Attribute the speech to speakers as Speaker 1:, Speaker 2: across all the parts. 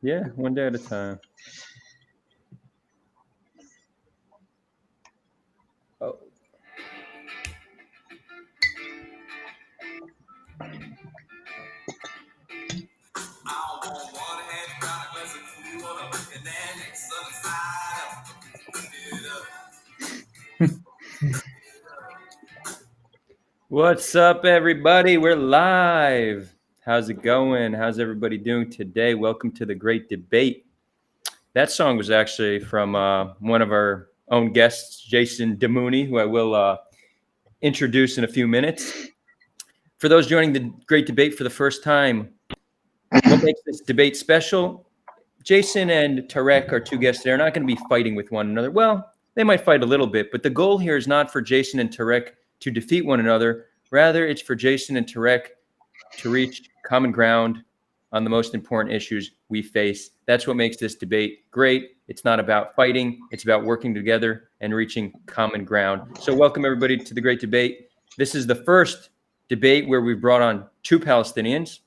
Speaker 1: Yeah, one day at a time. Oh. What's up, everybody? We're live. How's it going? How's everybody doing today? Welcome to the Great Debate. That song was actually from one of our own guests, Jason Damouni, who I will introduce in a few minutes. For those joining the Great Debate for the first time, what makes this debate special? Jason and Tarek, our two guests, they're not going to be fighting with one another. Well, they might fight a little bit, but the goal here is not for Jason and Tarek to defeat one another. Rather, it's for Jason and Tarek to reach common ground on the most important issues we face. That's what makes this debate great. It's not about fighting. It's about working together and reaching common ground. So welcome, everybody, to the Great Debate. This is the first debate where we've brought on two Palestinians.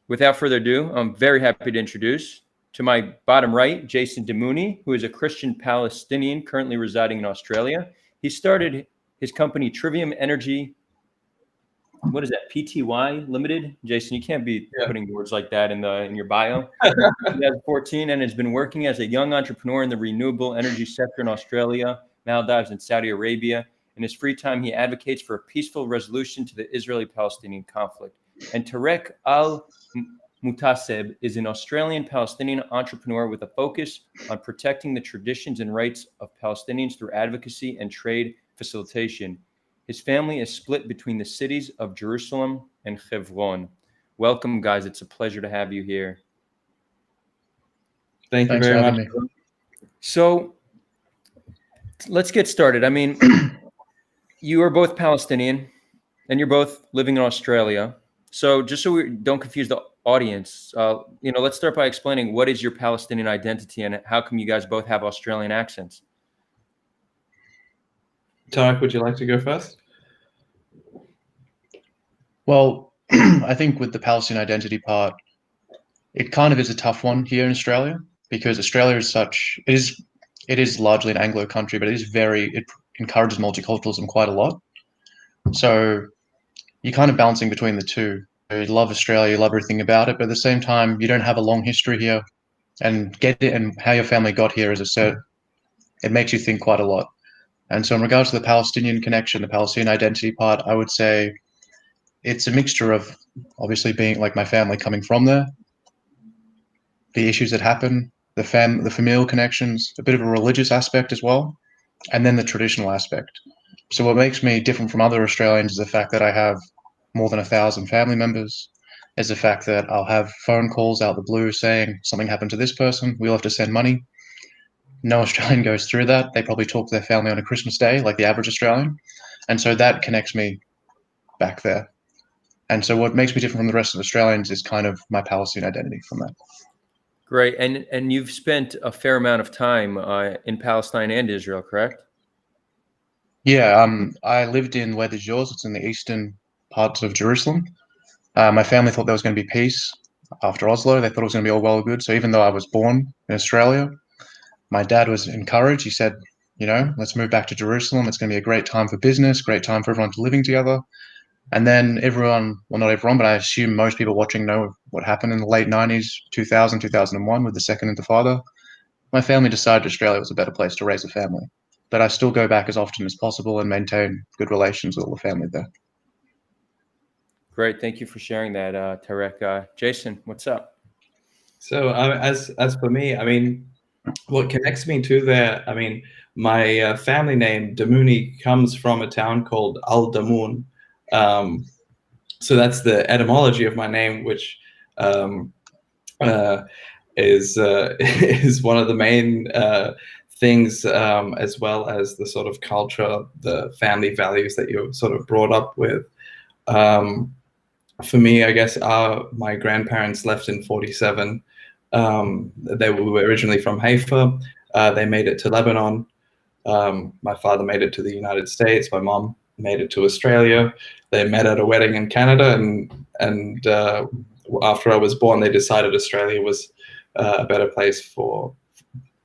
Speaker 1: Without further ado, I'm very happy to introduce to my bottom right, Jason Damouni, who is a Christian Palestinian currently residing in Australia. He started his company Trivium Energy, what is that, Pty Limited? Jason, you can't be putting words like that in your bio. 2014, and has been working as a young entrepreneur in the renewable energy sector in Australia, Maldives and Saudi Arabia. In his free time, he advocates for a peaceful resolution to the Israeli-Palestinian conflict. And Tarek Al Muhtaseb is an Australian Palestinian entrepreneur with a focus on protecting the traditions and rights of Palestinians through advocacy and trade facilitation. His family is split between the cities of Jerusalem and Hebron. Welcome, guys. It's a pleasure to have you here.
Speaker 2: Thank you very much.
Speaker 1: So let's get started. I mean, you are both Palestinian and you're both living in Australia. So just so we don't confuse the audience, let's start by explaining what is your Palestinian identity and how come you guys both have Australian accents?
Speaker 2: Tarek, would you like to go first?
Speaker 3: Well, I think with the Palestinian identity part, it kind of is a tough one here in Australia because Australia is it is largely an Anglo country, but it encourages multiculturalism quite a lot. So you're kind of bouncing between the two. You love Australia, you love everything about it, but at the same time, you don't have a long history here, and how your family got here, as I said, it makes you think quite a lot. And so in regards to the Palestinian connection, the Palestinian identity part, I would say it's a mixture of obviously being like my family coming from there, the issues that happen, the familial connections, a bit of a religious aspect as well, and then the traditional aspect. So what makes me different from other Australians is the fact that I have more than 1,000 family members, is the fact that I'll have phone calls out the blue saying something happened to this person, we'll have to send money. No Australian goes through that. They probably talk to their family on a Christmas day, like the average Australian. And so that connects me back there. And so what makes me different from the rest of Australians is kind of my Palestinian identity from that.
Speaker 1: Great. And you've spent a fair amount of time in Palestine and Israel, correct?
Speaker 3: Yeah, I lived in where the Jaws, it's in the eastern parts of Jerusalem. My family thought there was going to be peace after Oslo. They thought it was going to be all well and good. So even though I was born in Australia, my dad was encouraged. He said, let's move back to Jerusalem. It's going to be a great time for business, great time for everyone to living together. And then everyone, well, not everyone, but I assume most people watching know what happened in the late 90s, 2000, 2001 with the Second Intifada. My family decided Australia was a better place to raise a family. But I still go back as often as possible and maintain good relations with all the family there.
Speaker 1: Great. Thank you for sharing that, Tarek. Jason, what's up?
Speaker 2: So as for me, I mean, what connects me to there, I mean, my family name, Damouni, comes from a town called Al Damoun. So that's the etymology of my name, which is one of the main things, as well as the sort of culture, the family values that you're sort of brought up with. For me, I guess my grandparents left in 1947. They were originally from Haifa. They made it to Lebanon. My father made it to the United States. My mom made it to Australia. They met at a wedding in Canada, and after I was born, they decided Australia was a better place for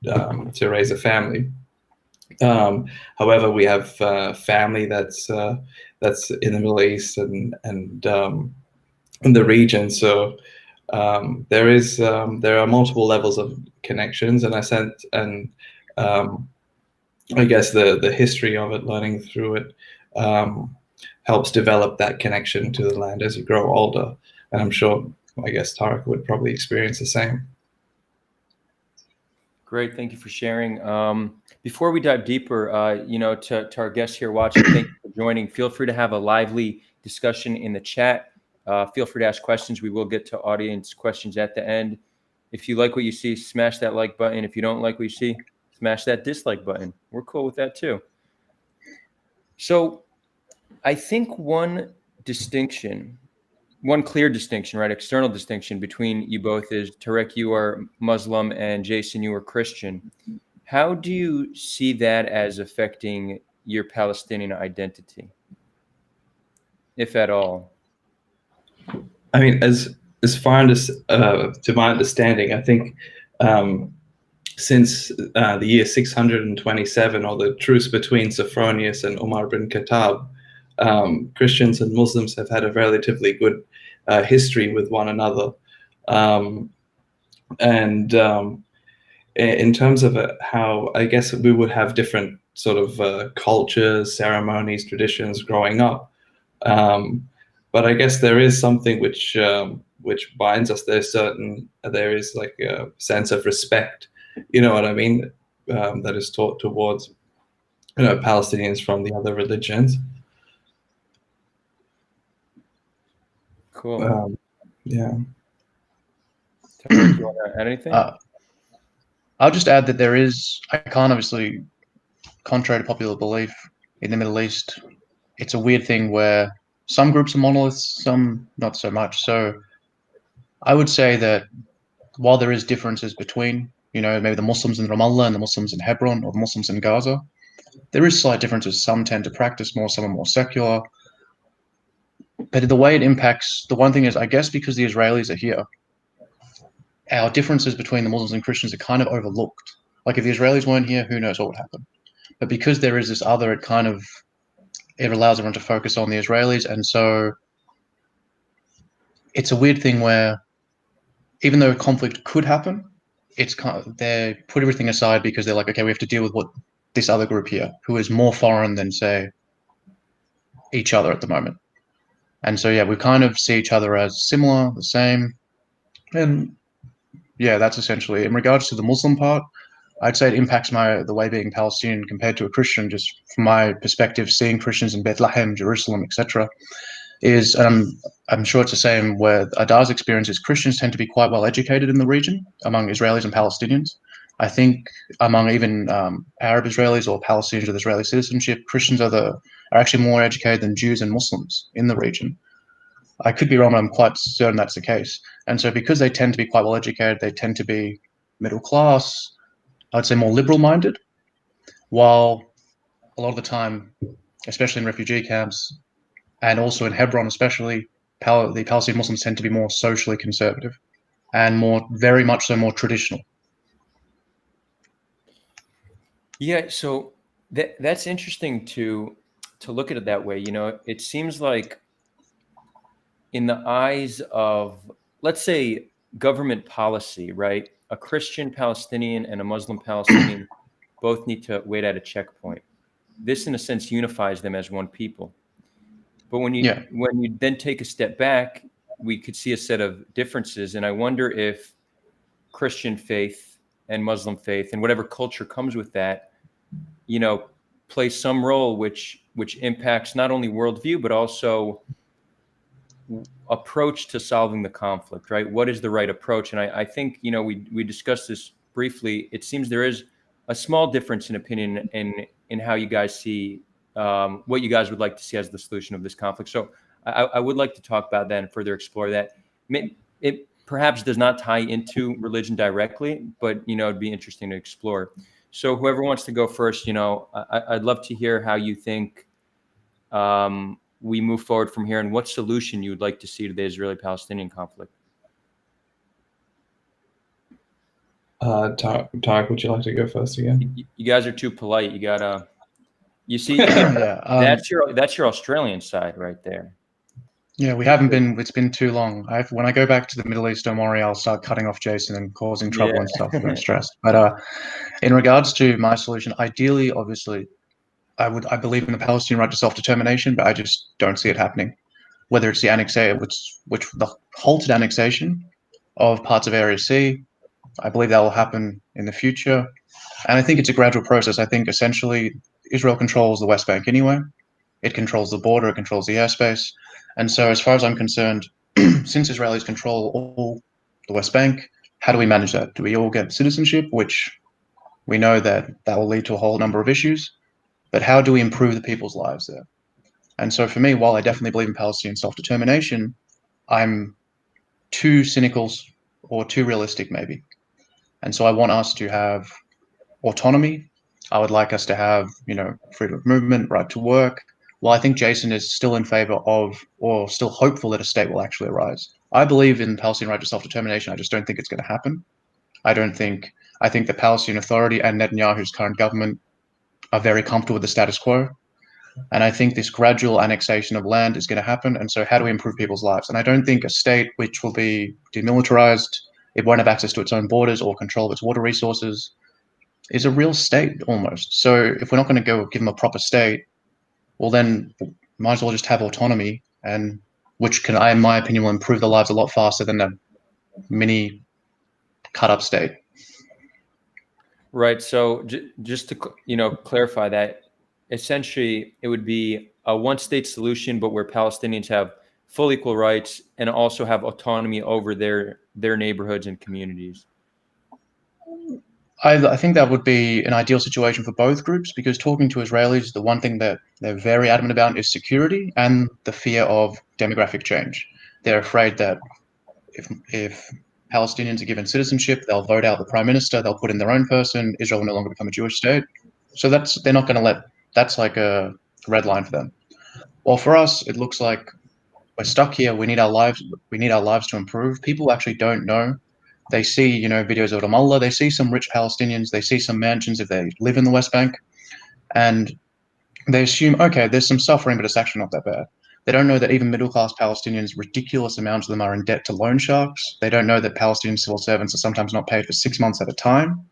Speaker 2: to raise a family. However, we have family that's in the Middle East and in the region. So there are multiple levels of connections, and I guess the history of it, learning through it, helps develop that connection to the land as you grow older. And I'm sure, I guess Tarek would probably experience the same.
Speaker 1: Great, thank you for sharing. Before we dive deeper, to our guests here watching, thank you for joining. Feel free to have a lively discussion in the chat. Feel free to ask questions. We will get to audience questions at the end. If you like what you see, smash that like button. If you don't like what you see, smash that dislike button. We're cool with that too. So I think one clear distinction, right, external distinction between you both is, Tarek, you are Muslim, and Jason, you are Christian. How do you see that as affecting your Palestinian identity, if at all?
Speaker 2: I mean, as far as to my understanding, I think since the year 627, or the truce between Sophronius and Umar bin Khattab, Christians and Muslims have had a relatively good history with one another. In terms of how, I guess, we would have different sort of cultures, ceremonies, traditions growing up. But I guess there is something which binds us. There is like a sense of respect, you know what I mean, that is taught towards Palestinians from the other religions.
Speaker 1: Cool.
Speaker 2: Yeah.
Speaker 1: Tarek, you want to add anything?
Speaker 3: I'll just add that there is, I can't obviously, contrary to popular belief in the Middle East, it's a weird thing where some groups are monoliths, some not so much. So I would say that while there is differences between, maybe the Muslims in Ramallah and the Muslims in Hebron, or the Muslims in Gaza, there is slight differences. Some tend to practice more, some are more secular. But the way it impacts, the one thing is, I guess because the Israelis are here, our differences between the Muslims and Christians are kind of overlooked. Like if the Israelis weren't here, who knows what would happen? But because there is this other, it allows everyone to focus on the Israelis. And so it's a weird thing where even though conflict could happen, they put everything aside because they're like, okay, we have to deal with what this other group here, who is more foreign than, say, each other at the moment. And so, yeah, we kind of see each other as similar, the same. And yeah, that's essentially, in regards to the Muslim part, I'd say it impacts the way being Palestinian compared to a Christian, just from my perspective, seeing Christians in Bethlehem, Jerusalem, etc. is, I'm sure it's the same where Adar's experience is, Christians tend to be quite well educated in the region among Israelis and Palestinians. I think among even Arab Israelis or Palestinians with Israeli citizenship, Christians are actually more educated than Jews and Muslims in the region. I could be wrong, but I'm quite certain that's the case. And so because they tend to be quite well educated, they tend to be middle class, I'd say more liberal minded, while a lot of the time, especially in refugee camps and also in Hebron especially, the Palestinian Muslims tend to be more socially conservative and very much so more traditional.
Speaker 1: Yeah, so that's interesting to look at it that way. It seems like in the eyes of, let's say, government policy, right? A Christian Palestinian and a Muslim Palestinian both need to wait at a checkpoint. This, in a sense, unifies them as one people. But when you then take a step back, we could see a set of differences. And I wonder if Christian faith and Muslim faith and whatever culture comes with that, play some role which impacts not only worldview, but also approach to solving the conflict, right? What is the right approach? And I think, we discussed this briefly. It seems there is a small difference in opinion in how you guys see what you guys would like to see as the solution of this conflict. So I would like to talk about that and further explore that. It perhaps does not tie into religion directly, but, it'd be interesting to explore. So whoever wants to go first, I'd love to hear how you think we move forward from here, and what solution you would like to see to the Israeli-Palestinian conflict.
Speaker 2: Tarek, would you like to go first again?
Speaker 1: You guys are too polite. You gotta. You see,
Speaker 3: Yeah,
Speaker 1: that's your Australian side right there.
Speaker 3: yeah, we haven't been. It's been too long. When I go back to the Middle East, don't worry, I'll start cutting off Jason and causing trouble and stuff. Don't stress. But in regards to my solution, ideally, obviously, I believe in the Palestinian right to self-determination, but I just don't see it happening. Whether it's the annexation, which the halted annexation of parts of Area C, I believe that will happen in the future. And I think it's a gradual process. I think essentially Israel controls the West Bank anyway. It controls the border, it controls the airspace. And so, as far as I'm concerned, since Israelis control all the West Bank, how do we manage that? Do we all get citizenship, which we know that will lead to a whole number of issues? But how do we improve the people's lives there? And so, for me, while I definitely believe in Palestinian self-determination, I'm too cynical or too realistic, maybe. And so, I want us to have autonomy. I would like us to have, freedom of movement, right to work. Well, I think Jason is still in favor of, or still hopeful that a state will actually arise. I believe in Palestinian right to self-determination. I just don't think it's going to happen. I think the Palestinian Authority and Netanyahu's current government are very comfortable with the status quo. And I think this gradual annexation of land is going to happen. And so how do we improve people's lives? And I don't think a state which will be demilitarized, it won't have access to its own borders or control of its water resources, is a real state almost. So if we're not going to go give them a proper state, well then might as well just have autonomy, and which can, in my opinion, will improve the lives a lot faster than a mini cut up state.
Speaker 1: Right. So just to clarify that, essentially it would be a one-state solution, but where Palestinians have full equal rights and also have autonomy over their neighborhoods and communities.
Speaker 3: I think that would be an ideal situation for both groups, because talking to Israelis, the one thing that they're very adamant about is security and the fear of demographic change. They're afraid that if Palestinians are given citizenship, they'll vote out the prime minister, they'll put in their own person, Israel will no longer become a Jewish state. So they're not going to that's like a red line for them. Well, for us, it looks like we're stuck here. We need our lives to improve. People actually don't know. They see, videos of Ramallah. They see some rich Palestinians. They see some mansions if they live in the West Bank, and they assume, okay, there's some suffering, but it's actually not that bad. They don't know that even middle-class Palestinians, ridiculous amounts of them are in debt to loan sharks. They don't know that Palestinian civil servants are sometimes not paid for 6 months at a time.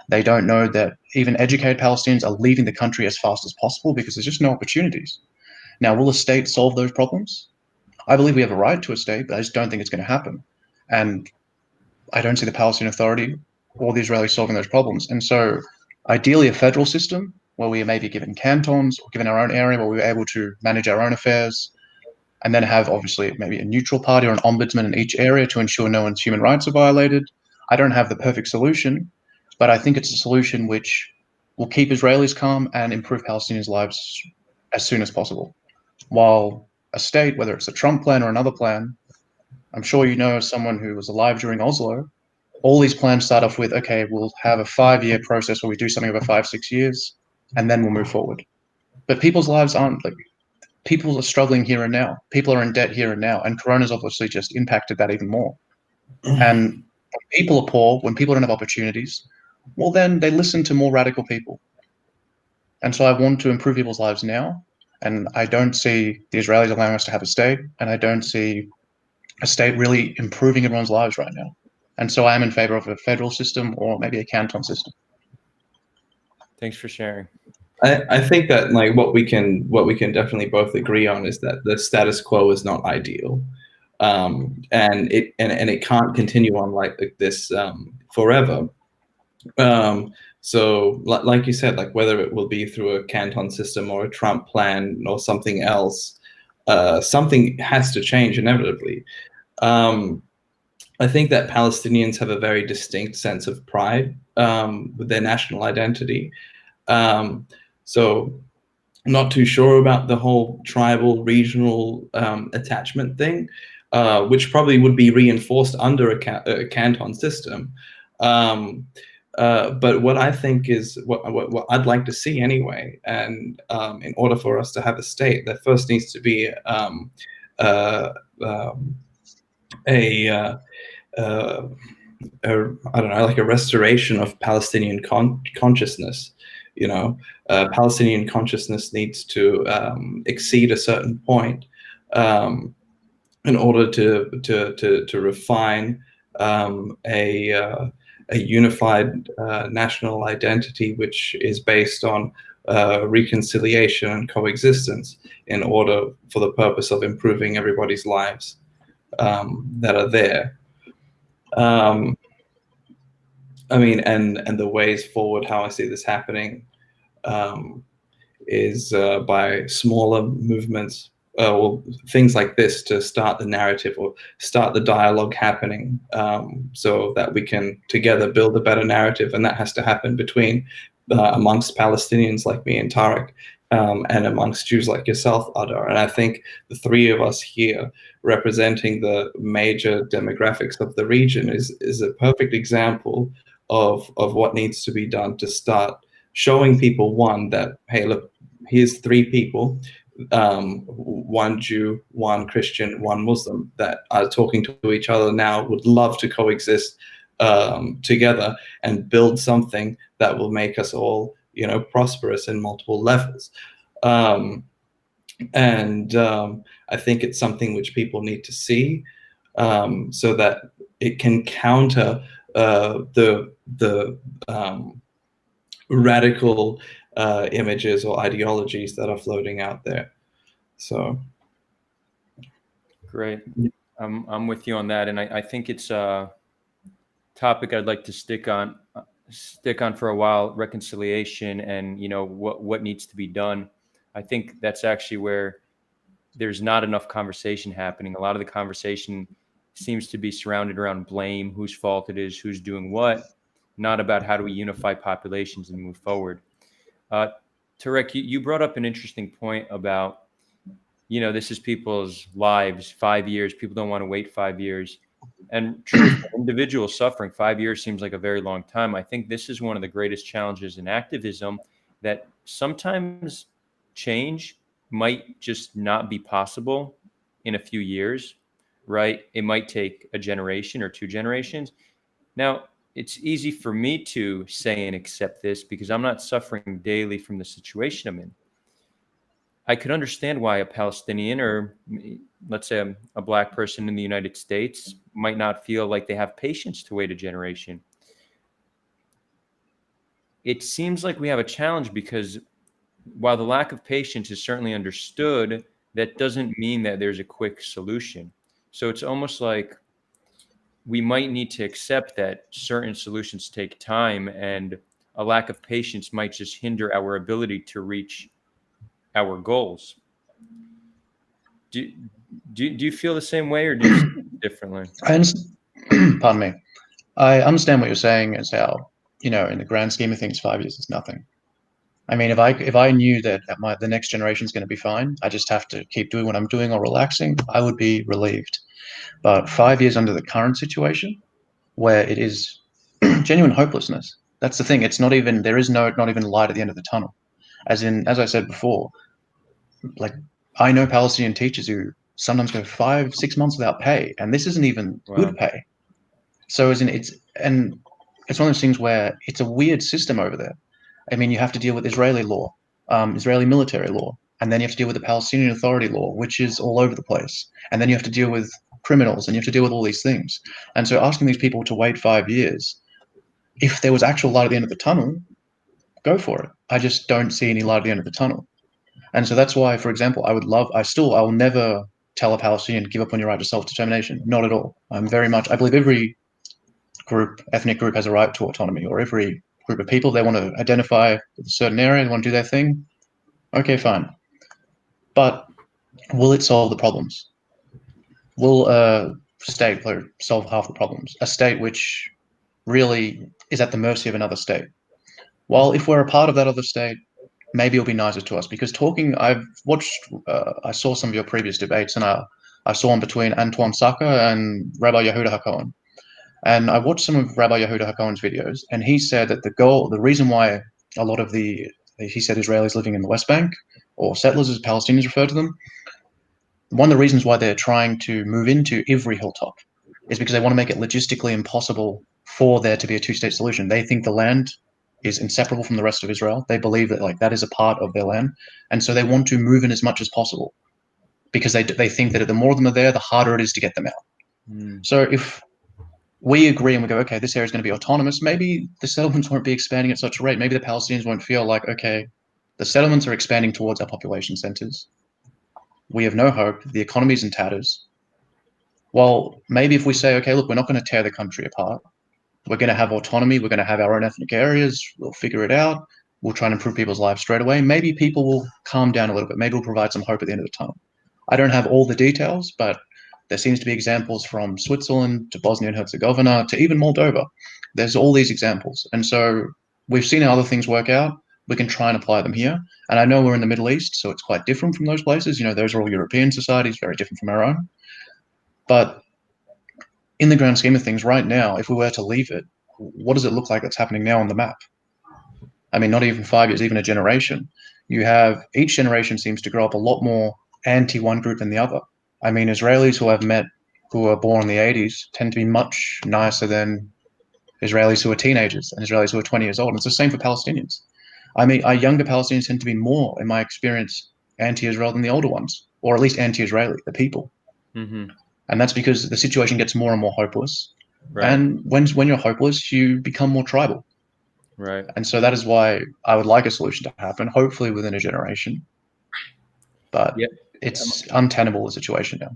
Speaker 3: They don't know that even educated Palestinians are leaving the country as fast as possible because there's just no opportunities. Now, will a state solve those problems? I believe we have a right to a state, but I just don't think it's going to happen. And I don't see the Palestinian Authority or the Israelis solving those problems. And so ideally a federal system where we are maybe given cantons or given our own area where we're able to manage our own affairs, and then have obviously maybe a neutral party or an ombudsman in each area to ensure no one's human rights are violated. I don't have the perfect solution, but I think it's a solution which will keep Israelis calm and improve Palestinians' lives as soon as possible. While a state, whether it's a Trump plan or another plan, I'm sure you know, as someone who was alive during Oslo, all these plans start off with, okay, we'll have a 5-year process where we do something over 5-6 years, and then we'll move forward. But people's lives aren't like, people are struggling here and now. People are in debt here and now, and Corona's obviously just impacted that even more. And when people are poor, when people don't have opportunities, well, then they listen to more radical people. And so I want to improve people's lives now, and I don't see the Israelis allowing us to have a state, and I don't see a state really improving everyone's lives right now. And so I am in favor of a federal system or maybe a canton system.
Speaker 1: Thanks for sharing.
Speaker 2: I think that like what we can definitely both agree on is that the status quo is not ideal, and it can't continue on like this forever. So like you said, like whether it will be through a canton system or a Trump plan or something else, something has to change inevitably. I think that Palestinians have a very distinct sense of pride with their national identity. So I'm not too sure about the whole tribal regional attachment thing, which probably would be reinforced under a canton system. But what I think is what I'd like to see anyway, and in order for us to have a state, there first needs to be I don't know, like a restoration of Palestinian consciousness. You know, Palestinian consciousness needs to exceed a certain point in order to refine a unified national identity, which is based on reconciliation and coexistence, in order for the purpose of improving everybody's lives that are there. I mean, and the ways forward, how I see this happening, is by smaller movements, or things like this, to start the narrative or start the dialogue happening, so that we can together build a better narrative. And that has to happen between amongst Palestinians like me and Tarek, and amongst Jews like yourself, Adar. And I think the three of us here representing the major demographics of the region is a perfect example of what needs to be done to start showing people, one, that, hey, look, here's three people, one Jew, one Christian, one Muslim, that are talking to each other now, would love to coexist together and build something that will make us all, you know, prosperous in multiple levels. I think it's something which people need to see, so that it can counter the radical images or ideologies that are floating out there. So
Speaker 1: great. I'm with you on that, and I think it's a topic I'd like to stick on for a while: reconciliation, and, you know, what needs to be done. I think that's actually where there's not enough conversation happening. A lot of the conversation seems to be surrounded around blame, whose fault it is, who's doing what, not about how do we unify populations and move forward. Tarek, you brought up an interesting point about, you know, this is people's lives, 5 years. People don't want to wait 5 years. And true, for individual suffering, 5 years seems like a very long time. I think this is one of the greatest challenges in activism, that sometimes change might just not be possible in a few years, right? It might take a generation or 2 generations. Now, it's easy for me to say and accept this because I'm not suffering daily from the situation I'm in. I could understand why a Palestinian, or let's say a Black person in the United States, might not feel like they have patience to wait a generation. It seems like we have a challenge because while the lack of patience is certainly understood, that doesn't mean that there's a quick solution. So it's almost like we might need to accept that certain solutions take time, and a lack of patience might just hinder our ability to reach our goals. Do you feel the same way, or do you see it differently?
Speaker 3: Pardon me. I understand what you're saying is how, you know, in the grand scheme of things, 5 years is nothing. I mean, if I knew that the next generation is going to be fine, I just have to keep doing what I'm doing or relaxing, I would be relieved. But 5 years under the current situation, where it is genuine hopelessness, that's the thing. It's not even, there is not even light at the end of the tunnel. As I said before, like, I know Palestinian teachers who sometimes go 5-6 months without pay, and this isn't even good pay. So it's one of those things where it's a weird system over there. I mean, you have to deal with Israeli law, Israeli military law, and then you have to deal with the Palestinian Authority law, which is all over the place. And then you have to deal with criminals, and you have to deal with all these things. And so asking these people to wait 5 years, if there was actual light at the end of the tunnel, go for it. I just don't see any light at the end of the tunnel. And so that's why, for example, I will never tell a Palestinian, give up on your right to self-determination. Not at all. I believe every ethnic group has a right to autonomy, or every group of people, they want to identify with a certain area, they want to do their thing. Okay, fine. But will it solve the problems? Will a state solve half the problems? A state which really is at the mercy of another state. While if we're a part of that other state, maybe it'll be nicer to us. Because I saw some of your previous debates, and I saw one between Antoine Saka and Rabbi Yehuda HaKohen. And I watched some of Rabbi Yehuda HaKohen's videos, and he said that the reason why a lot of he said Israelis living in the West Bank, or settlers as Palestinians refer to them, one of the reasons why they're trying to move into every hilltop is because they want to make it logistically impossible for there to be a two-state solution. They think the land is inseparable from the rest of Israel. They believe that like that is a part of their land, and so they want to move in as much as possible because they think that the more of them are there, the harder it is to get them out. So if we agree and we go, okay, this area is going to be autonomous, maybe the settlements won't be expanding at such a rate. Maybe the Palestinians won't feel like, okay, the settlements are expanding towards our population centers. We have no hope. The economy's in tatters. Well, maybe if we say, okay, look, we're not going to tear the country apart. We're going to have autonomy. We're going to have our own ethnic areas. We'll figure it out. We'll try and improve people's lives straight away. Maybe people will calm down a little bit. Maybe we'll provide some hope at the end of the tunnel. I don't have all the details, but there seems to be examples from Switzerland to Bosnia and Herzegovina to even Moldova. There's all these examples. And so we've seen how other things work out. We can try and apply them here. And I know we're in the Middle East, so it's quite different from those places. You know, those are all European societies, very different from our own. But in the grand scheme of things, right now, if we were to leave it, what does it look like that's happening now on the map? I mean, not even 5 years, even a generation. You have each generation seems to grow up a lot more anti one group than the other. I mean, Israelis who were born in the 80s tend to be much nicer than Israelis who are teenagers and Israelis who are 20 years old. And it's the same for Palestinians. I mean, our younger Palestinians tend to be more, in my experience, anti-Israel than the older ones, or at least anti-Israeli, the people.
Speaker 1: Mm-hmm.
Speaker 3: And that's because the situation gets more and more hopeless.
Speaker 1: Right.
Speaker 3: And when you're hopeless, you become more tribal.
Speaker 1: Right.
Speaker 3: And so that is why I would like a solution to happen, hopefully within a generation. But
Speaker 1: Yep.
Speaker 3: it's untenable, the situation now.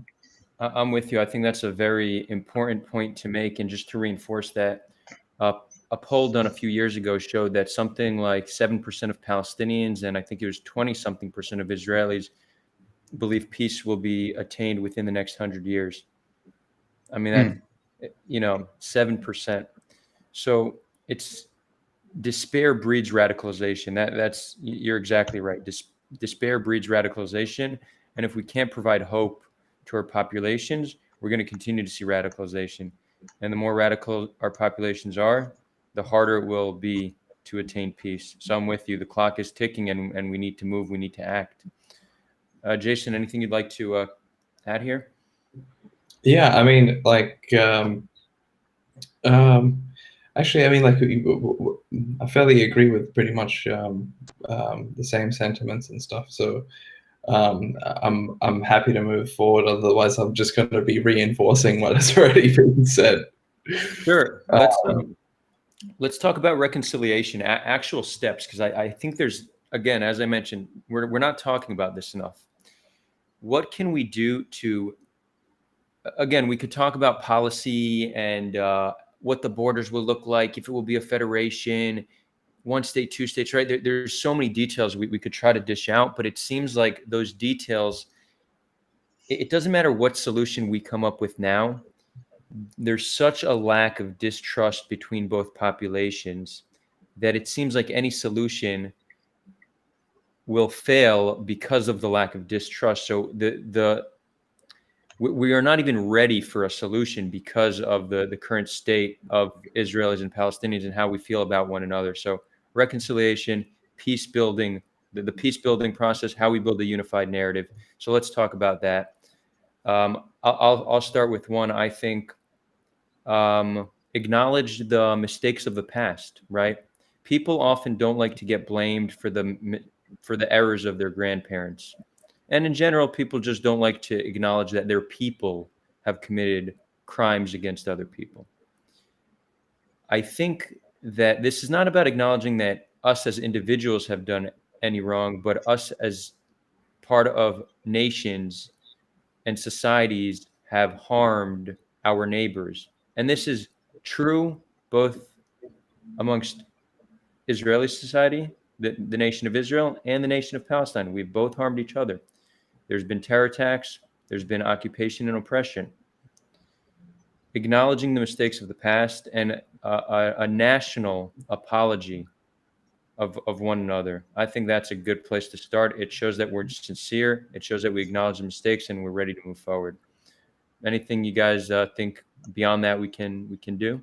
Speaker 1: I'm with you. I think that's a very important point to make. And just to reinforce that, a poll done a few years ago showed that something like 7% of Palestinians, and I think it was 20-something% of Israelis, believe peace will be attained within the next 100 years. I mean, that, 7%. So it's despair breeds radicalization. That's you're exactly right. Despair breeds radicalization. And if we can't provide hope to our populations, we're going to continue to see radicalization. And the more radical our populations are, the harder it will be to attain peace. So I'm with you. The clock is ticking, and we need to move. We need to act. Jason, anything you'd like to add here?
Speaker 2: Yeah, I mean, like, actually, I mean, like, I fairly agree with pretty much the same sentiments and stuff. So I'm happy to move forward. Otherwise, I'm just going to be reinforcing what has already been said.
Speaker 1: Sure. Let's talk about reconciliation, actual steps, because I think there's, again, as I mentioned, we're not talking about this enough. What can we do to, again, we could talk about policy and what the borders will look like, if it will be a federation, one state, two states, right? There's so many details we could try to dish out, but it seems like those details, it doesn't matter what solution we come up with now. There's such a lack of distrust between both populations that it seems like any solution will fail because of the lack of distrust. So we are not even ready for a solution because of the current state of Israelis and Palestinians and how we feel about one another. So reconciliation, peace building, the peace building process, how we build a unified narrative. So let's talk about that. I'll start with one. I think acknowledge the mistakes of the past, right? People often don't like to get blamed for the errors of their grandparents. And in general, people just don't like to acknowledge that their people have committed crimes against other people. I think that this is not about acknowledging that us as individuals have done any wrong, but us as part of nations and societies have harmed our neighbors. And this is true both amongst Israeli society, the nation of Israel, and the nation of Palestine. We've both harmed each other. There's been terror attacks. There's been occupation and oppression. Acknowledging the mistakes of the past and a national apology of one another. I think that's a good place to start. It shows that we're sincere. It shows that we acknowledge the mistakes and we're ready to move forward. Anything you guys think beyond that we can do?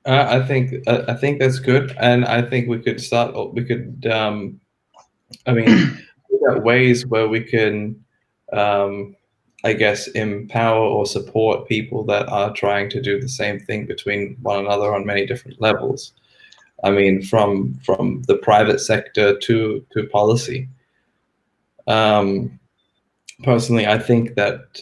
Speaker 2: I think that's good, and I think we could start. We could, I mean, look at ways where we can I guess, empower or support people that are trying to do the same thing between one another on many different levels. I mean, from the private sector to policy. Personally, I think that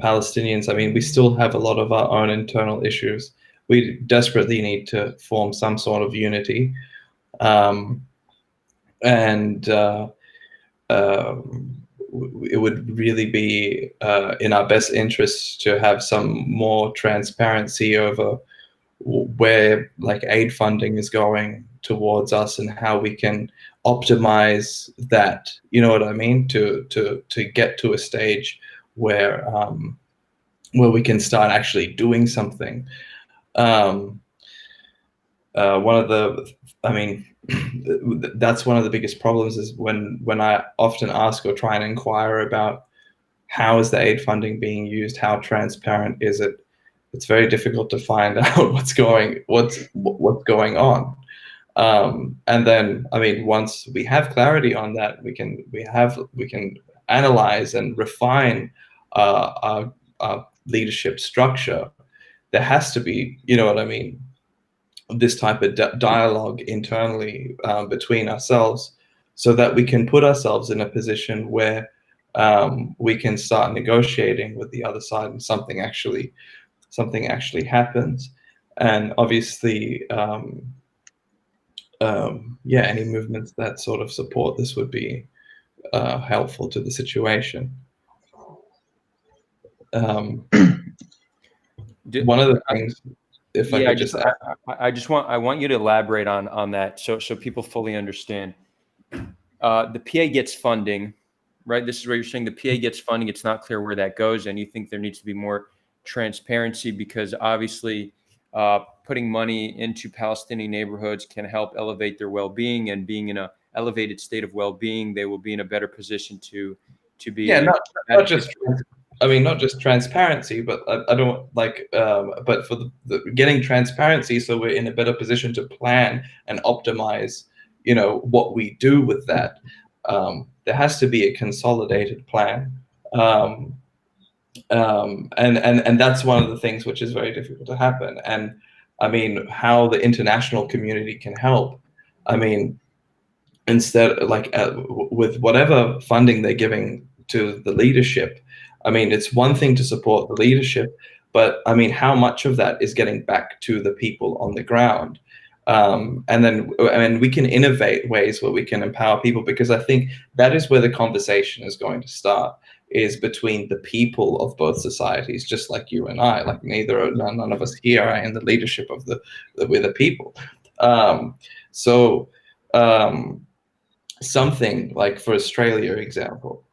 Speaker 2: Palestinians, I mean, we still have a lot of our own internal issues. We desperately need to form some sort of unity. And it would really be in our best interests to have some more transparency over where like aid funding is going towards us and how we can optimize that, you know what I mean, to get to a stage where we can start actually doing something. One of the, I mean, that's one of the biggest problems is when I often ask or try and inquire about how is the aid funding being used, how transparent is it, it's very difficult to find out what's going on. And then, I mean, once we have clarity on that, we can analyze and refine our leadership structure. There has to be, you know what I mean, this type of dialogue internally between ourselves, so that we can put ourselves in a position where we can start negotiating with the other side and something actually happens. And obviously, yeah, any movements that sort of support this would be helpful to the situation. One of the things, if I could just add,
Speaker 1: I want you to elaborate on that so people fully understand. The PA gets funding, right? This is where you're saying the PA gets funding. It's not clear where that goes, and you think there needs to be more transparency, because obviously putting money into Palestinian neighborhoods can help elevate their well-being, and being in a elevated state of well-being, they will be in a better position to be.
Speaker 2: Yeah, not just, I mean, not just transparency, but I don't like, but for the getting transparency, so we're in a better position to plan and optimize, you know, what we do with that. There has to be a consolidated plan. And that's one of the things which is very difficult to happen. And I mean, how the international community can help. I mean, instead, like with whatever funding they're giving to the leadership, I mean, it's one thing to support the leadership, but I mean, how much of that is getting back to the people on the ground? And then, I mean, we can innovate ways where we can empower people, because I think that is where the conversation is going to start, is between the people of both societies, just like you and I. Like none of us here are in the leadership of we're the people. Something like, for Australia example,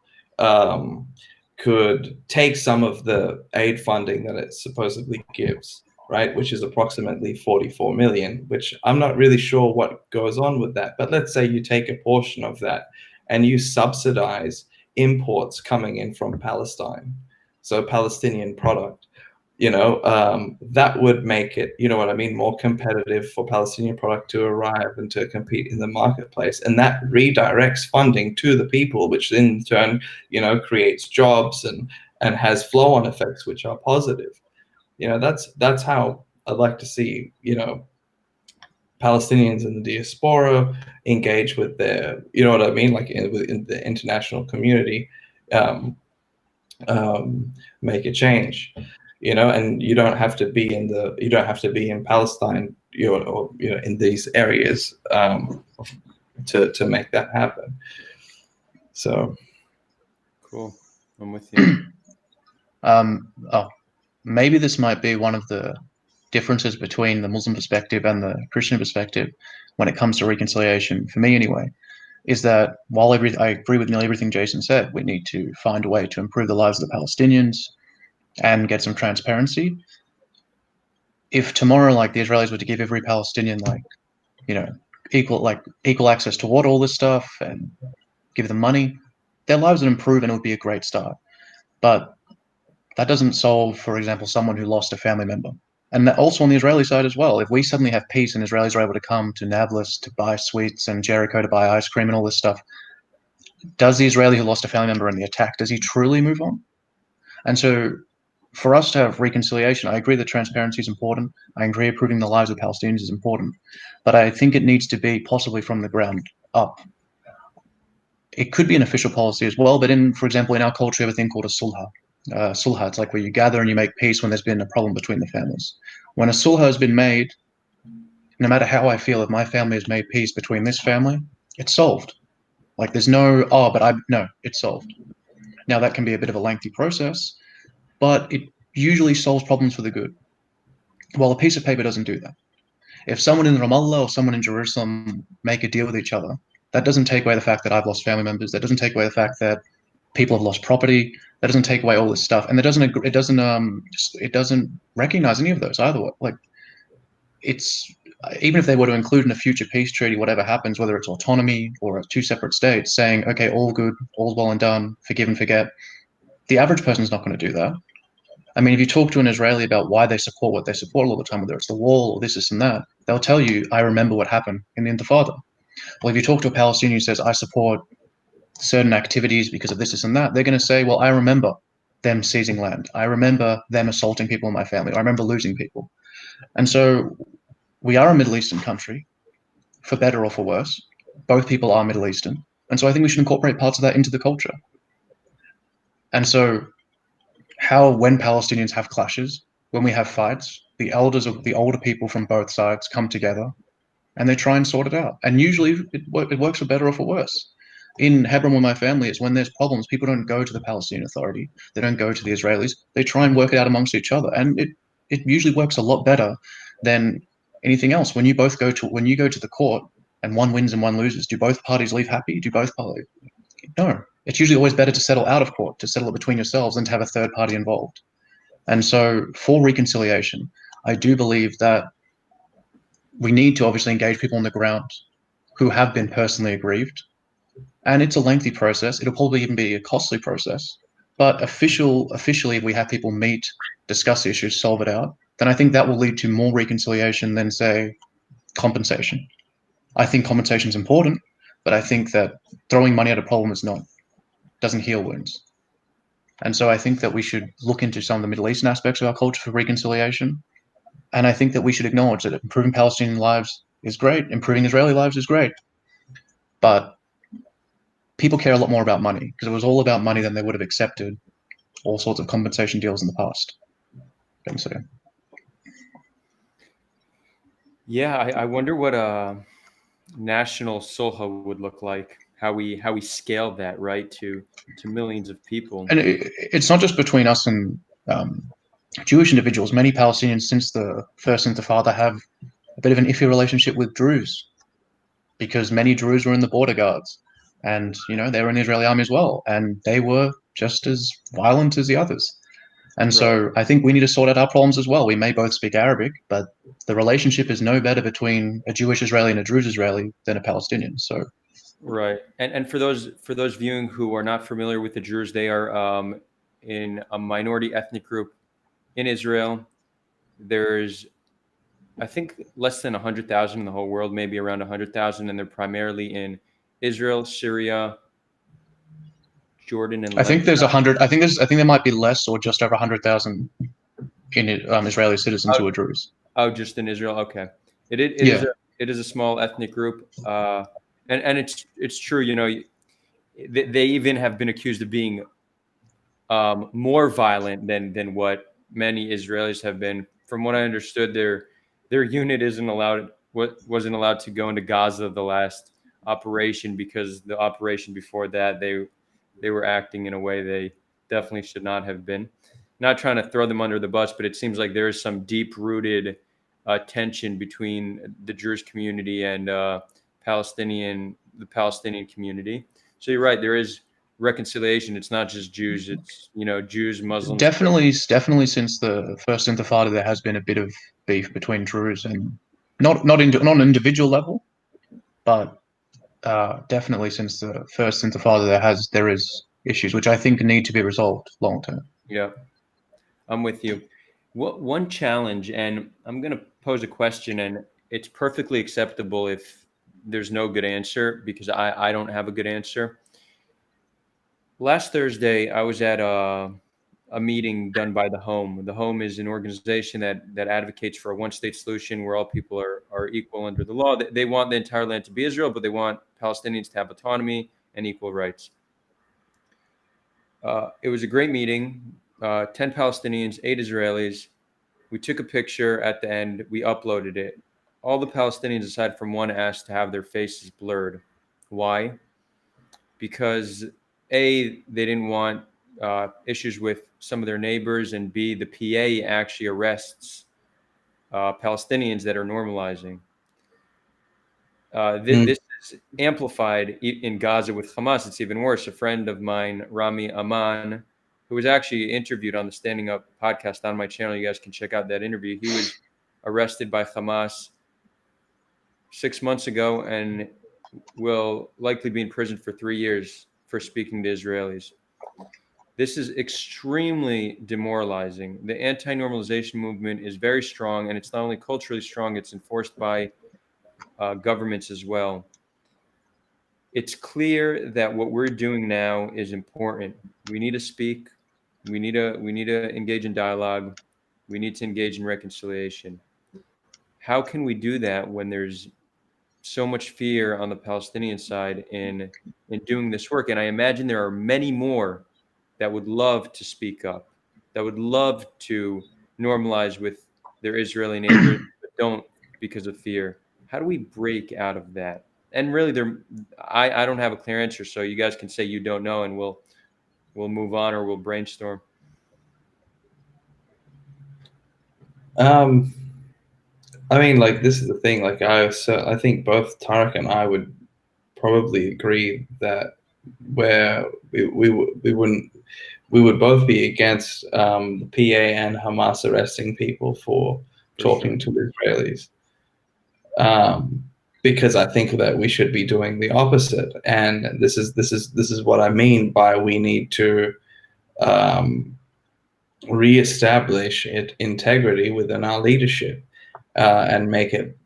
Speaker 2: could take some of the aid funding that it supposedly gives, right, which is approximately 44 million, which I'm not really sure what goes on with that. But let's say you take a portion of that and you subsidize imports coming in from Palestine, so Palestinian product, you know, that would make it, you know what I mean, more competitive for Palestinian product to arrive and to compete in the marketplace. And that redirects funding to the people, which in turn, you know, creates jobs and has flow-on effects which are positive. You know, that's how I'd like to see, you know, Palestinians in the diaspora engage with their, you know what I mean, like in the international community, make a change. You know, and you don't have to be in Palestine, you know, or you know, in these areas to make that happen. So
Speaker 1: cool, I'm with you.
Speaker 3: Maybe this might be one of the differences between the Muslim perspective and the Christian perspective when it comes to reconciliation, for me anyway, is that while I agree with nearly everything Jason said, we need to find a way to improve the lives of the Palestinians and get some transparency. If tomorrow, like, the Israelis were to give every Palestinian, like, you know, equal access to water, all this stuff, and give them money, their lives would improve and it would be a great start. But that doesn't solve, for example, someone who lost a family member. And also on the Israeli side as well, if we suddenly have peace and Israelis are able to come to Nablus to buy sweets and Jericho to buy ice cream and all this stuff, does the Israeli who lost a family member in the attack, does he truly move on? And so for us to have reconciliation, I agree that transparency is important. I agree improving the lives of Palestinians is important, but I think it needs to be possibly from the ground up. It could be an official policy as well, but for example, in our culture, we have a thing called a sulha. Sulha, it's like where you gather and you make peace when there's been a problem between the families. When a sulha has been made, no matter how I feel, if my family has made peace between this family, it's solved. Like there's no, no, it's solved. Now that can be a bit of a lengthy process, but it usually solves problems for the good. Well, a piece of paper doesn't do that. If someone in Ramallah or someone in Jerusalem make a deal with each other, that doesn't take away the fact that I've lost family members. That doesn't take away the fact that people have lost property. That doesn't take away all this stuff, and it doesn't recognize any of those either. Like it's even if they were to include in a future peace treaty, whatever happens, whether it's autonomy or two separate states, saying okay, all good, all's well and done, forgive and forget. The average person's not going to do that. I mean, if you talk to an Israeli about why they support what they support all the time, whether it's the wall or this and that, they'll tell you, I remember what happened in the Intifada. Well, if you talk to a Palestinian who says, I support certain activities because of this and that, they're going to say, well, I remember them seizing land. I remember them assaulting people in my family. I remember losing people. And so we are a Middle Eastern country, for better or for worse. Both people are Middle Eastern. And so I think we should incorporate parts of that into the culture. And so when Palestinians have clashes, when we have fights, the elders of the older people from both sides come together and they try and sort it out. And usually it works for better or for worse. In Hebron with my family, it's when there's problems, people don't go to the Palestinian Authority. They don't go to the Israelis. They try and work it out amongst each other. And it usually works a lot better than anything else. When you go to the court and one wins and one loses, do both parties leave happy? Do both parties? No. It's usually always better to settle out of court, to settle it between yourselves than to have a third party involved. And so for reconciliation, I do believe that we need to obviously engage people on the ground who have been personally aggrieved. And it's a lengthy process. It'll probably even be a costly process. But officially, if we have people meet, discuss the issues, solve it out, then I think that will lead to more reconciliation than, say, compensation. I think compensation is important, but I think that throwing money at a problem doesn't heal wounds. And so I think that we should look into some of the Middle Eastern aspects of our culture for reconciliation. And I think that we should acknowledge that improving Palestinian lives is great, improving Israeli lives is great. But people care a lot more about money, because if it was all about money, then they would have accepted all sorts of compensation deals in the past. So.
Speaker 1: Yeah, I wonder what a national sulha would look like. How we scale that, right, to millions of people.
Speaker 3: And it's not just between us and Jewish individuals. Many Palestinians since the First Intifada have a bit of an iffy relationship with Druze, because many Druze were in the border guards, and they were in the Israeli army as well, and they were just as violent as the others. And so I think we need to sort out our problems as well. We may both speak Arabic, but the relationship is no better between a Jewish Israeli and a Druze Israeli than a Palestinian. So.
Speaker 1: Right, and for those viewing who are not familiar with the Druze, they are in a minority ethnic group in Israel. There's, I think, less than 100,000 in the whole world, maybe around 100,000, and they're primarily in Israel, Syria, Jordan, and
Speaker 3: I think there's 100. I think there might be less or just over 100,000 in Israeli citizens who are Druze.
Speaker 1: Oh, just in Israel. Okay, it is a small ethnic group. And it's true, they even have been accused of being more violent than what many Israelis have been. From what I understood, their unit wasn't allowed to go into Gaza the last operation, because the operation before that they were acting in a way they definitely should not have been. Not trying to throw them under the bus, but it seems like there is some deep-rooted tension between the Jewish community and the Palestinian community. So you're right, there is reconciliation. It's not just Jews, it's Jews, Muslims.
Speaker 3: Definitely since the First Intifada, there has been a bit of beef between Druze, and not an individual level, but definitely since the First Intifada there is issues which I think need to be resolved long term.
Speaker 1: Yeah, I'm with you. One challenge, and I'm going to pose a question, and it's perfectly acceptable if there's no good answer, because I don't have a good answer. Last Thursday, I was at a meeting done by the Home. The Home is an organization that advocates for a one-state solution where all people are equal under the law. They want the entire land to be Israel, but they want Palestinians to have autonomy and equal rights. It was a great meeting. 10 Palestinians, 8 Israelis. We took a picture at the end. We uploaded it. All the Palestinians, aside from one, asked to have their faces blurred. Why? Because A, they didn't want issues with some of their neighbors, and B, the PA actually arrests Palestinians that are normalizing. This is amplified in Gaza with Hamas. It's even worse. A friend of mine, Rami Aman, who was actually interviewed on the Standing Up podcast on my channel, you guys can check out that interview. He was arrested by Hamas 6 months ago and will likely be in prison for 3 years for speaking to Israelis. This is extremely demoralizing. The anti-normalization movement is very strong, and it's not only culturally strong, it's enforced by governments as well. It's clear that what we're doing now is important. We need to speak. We need to engage in dialogue. We need to engage in reconciliation. How can we do that when there's so much fear on the Palestinian side in doing this work? And I imagine there are many more that would love to speak up, that would love to normalize with their Israeli neighbors, but don't because of fear. How do we break out of that? And really, I don't have a clear answer, so you guys can say you don't know, and we'll move on, or we'll brainstorm.
Speaker 2: I mean, like, this is the thing. Like, I think both Tarek and I would probably agree that we would both be against the PA and Hamas arresting people for talking to Israelis, because I think that we should be doing the opposite. And this is what I mean by we need to reestablish integrity within our leadership, and make it,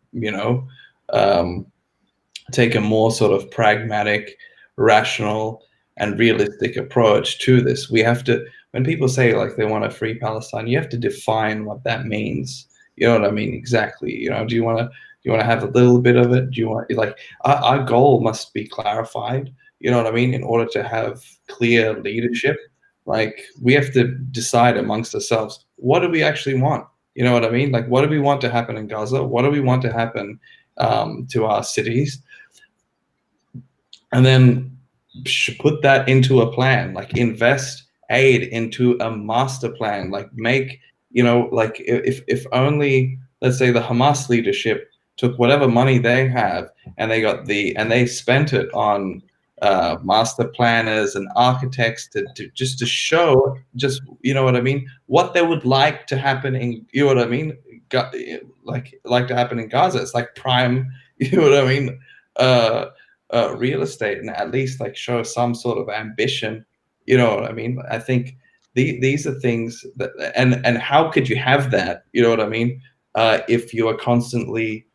Speaker 2: take a more sort of pragmatic, rational, and realistic approach to this. We have to, when people say like they want a free Palestine, you have to define what that means. You know what I mean? Exactly. Do you want to have a little bit of it? Do you want, like, our goal must be clarified, you know what I mean? In order to have clear leadership, like, we have to decide amongst ourselves, what do we actually want? You know what I mean? Like, what do we want to happen in Gaza? What do we want to happen to our cities? And then put that into a plan, like invest aid into a master plan, like make, like, if only, let's say, the Hamas leadership took whatever money they have and they spent it on master planners and architects to show, just, you know what I mean, what they would like to happen in, you know what I mean, like to happen in Gaza. It's like prime, you know what I mean, real estate, and at least like show some sort of ambition, you know what I mean. I think these are things that, and how could you have that, you know what I mean, if you are constantly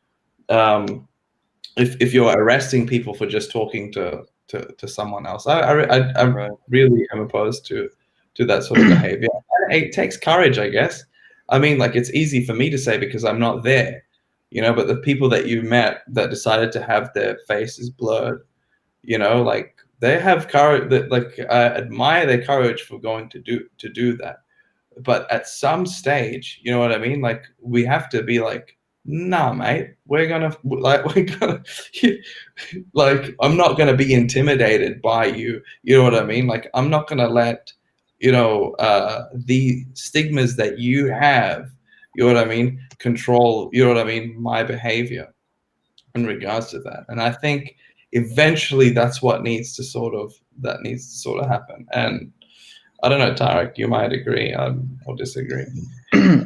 Speaker 2: if you're arresting people for just talking to someone else. I
Speaker 1: Right.
Speaker 2: really am opposed to that sort of behavior. It takes courage, I guess. I mean, like, it's easy for me to say because I'm not there, but the people that you met that decided to have their faces blurred, like, they have courage. That, like, I admire their courage for going to do that. But at some stage, you know what I mean, like, we have to be like, nah, mate, we're gonna like, I'm not gonna be intimidated by you, you know what I mean, like, I'm not gonna let the stigmas that you have, you know what I mean, control, you know what I mean, my behavior in regards to that. And I think eventually that's what needs to sort of happen. And I don't know, Tarek, you might agree or disagree.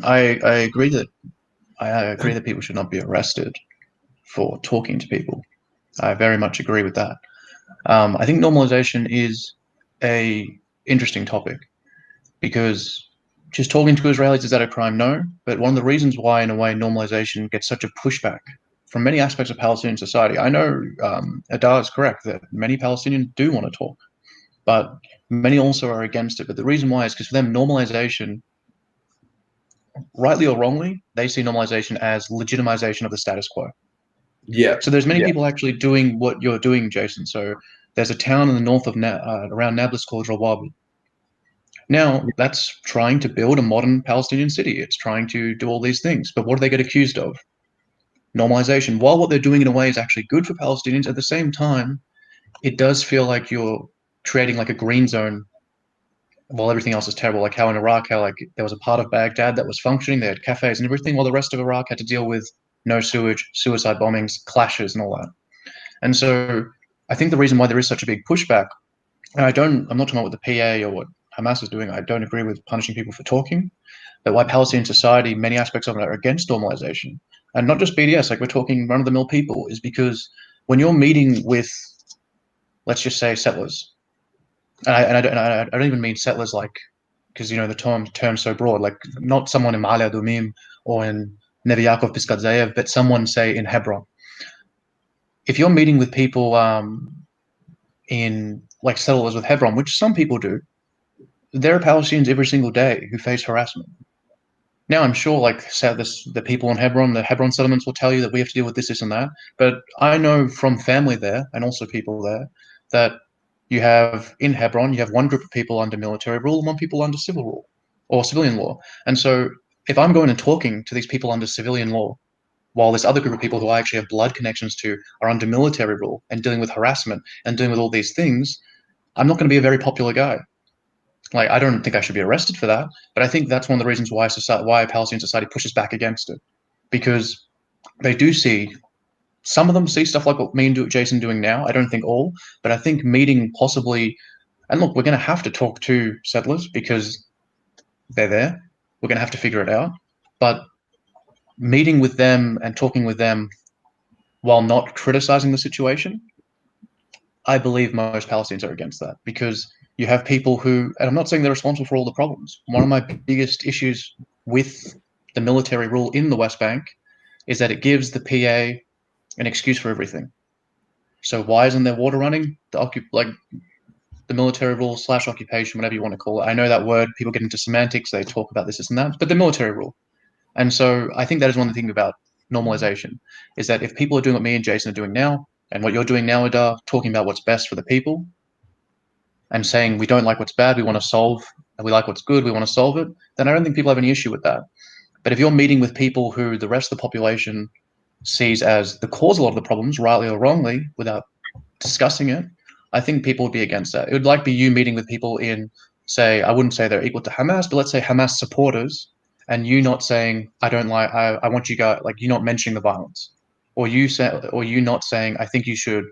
Speaker 3: I agree that people should not be arrested for talking to people. I very much agree with that. I think normalization is a interesting topic, because just talking to Israelis, is that a crime? No. But one of the reasons why, in a way, normalization gets such a pushback from many aspects of Palestinian society. I know Adar is correct that many Palestinians do want to talk, but Many also are against it, but the reason why is because for them, normalization, rightly or wrongly, they see normalization as legitimization of the status quo.
Speaker 2: Yeah.
Speaker 3: So there's many
Speaker 2: Yeah.
Speaker 3: people actually doing what you're doing, Jason. So there's a town in the north of around Nablus called Rawabi. Now that's trying to build a modern Palestinian city. It's trying to do all these things, but what do they get accused of? Normalization. While what they're doing in a way is actually good for Palestinians, at the same time, it does feel like you're creating like a green zone while everything else is terrible. Like how in Iraq, how like there was a part of Baghdad that was functioning, they had cafes and everything, while the rest of Iraq had to deal with no sewage, suicide bombings, clashes, and all that. And so I think the reason why there is such a big pushback, and I'm not talking about what the PA or what Hamas is doing. I don't agree with punishing people for talking, but why Palestinian society, many aspects of it are against normalization, and not just BDS, like we're talking run-of-the-mill people, is because when you're meeting with, let's just say, settlers, and I don't even mean settlers like, because the term's so broad, like not someone in Ma'ale Adumim or in Nevi Yaakov Piskat but someone, say, in Hebron. If you're meeting with people in like settlers with Hebron, which some people do, there are Palestinians every single day who face harassment. Now, I'm sure, like, the people in Hebron, the Hebron settlements will tell you that we have to deal with this, and that. But I know from family there, and also people there, that in Hebron, you have one group of people under military rule and one people under civil rule or civilian law. And so if I'm going and talking to these people under civilian law, while this other group of people who I actually have blood connections to are under military rule and dealing with harassment and dealing with all these things, I'm not going to be a very popular guy. Like, I don't think I should be arrested for that, but I think that's one of the reasons why Palestinian society pushes back against it, because they do see, some of them see stuff like what me and Jason doing now. I don't think all, but I think meeting possibly, and look, we're going to have to talk to settlers because they're there. We're going to have to figure it out, but meeting with them and talking with them while not criticizing the situation, I believe most Palestinians are against that, because you have people who, and I'm not saying they're responsible for all the problems. One of my biggest issues with the military rule in the West Bank is that it gives the PA an excuse for everything. So why isn't there water running? The military rule / occupation, whatever you want to call it. I know that word, people get into semantics, they talk about this and that, but the military rule. And so I think that is one of the things about normalization, is that if people are doing what me and Jason are doing now, and what you're doing now, Adar, talking about what's best for the people, and saying we don't like what's bad, we want to solve, and we like what's good, we want to solve it, then I don't think people have any issue with that. But if you're meeting with people who the rest of the population sees as the cause of a lot of the problems, rightly or wrongly, without discussing it, I think people would be against that. It would like be you meeting with people in, say, I wouldn't say they're equal to Hamas, but let's say Hamas supporters, and you not saying, I want you guys, like, you not mentioning the violence, or you not saying, I think you should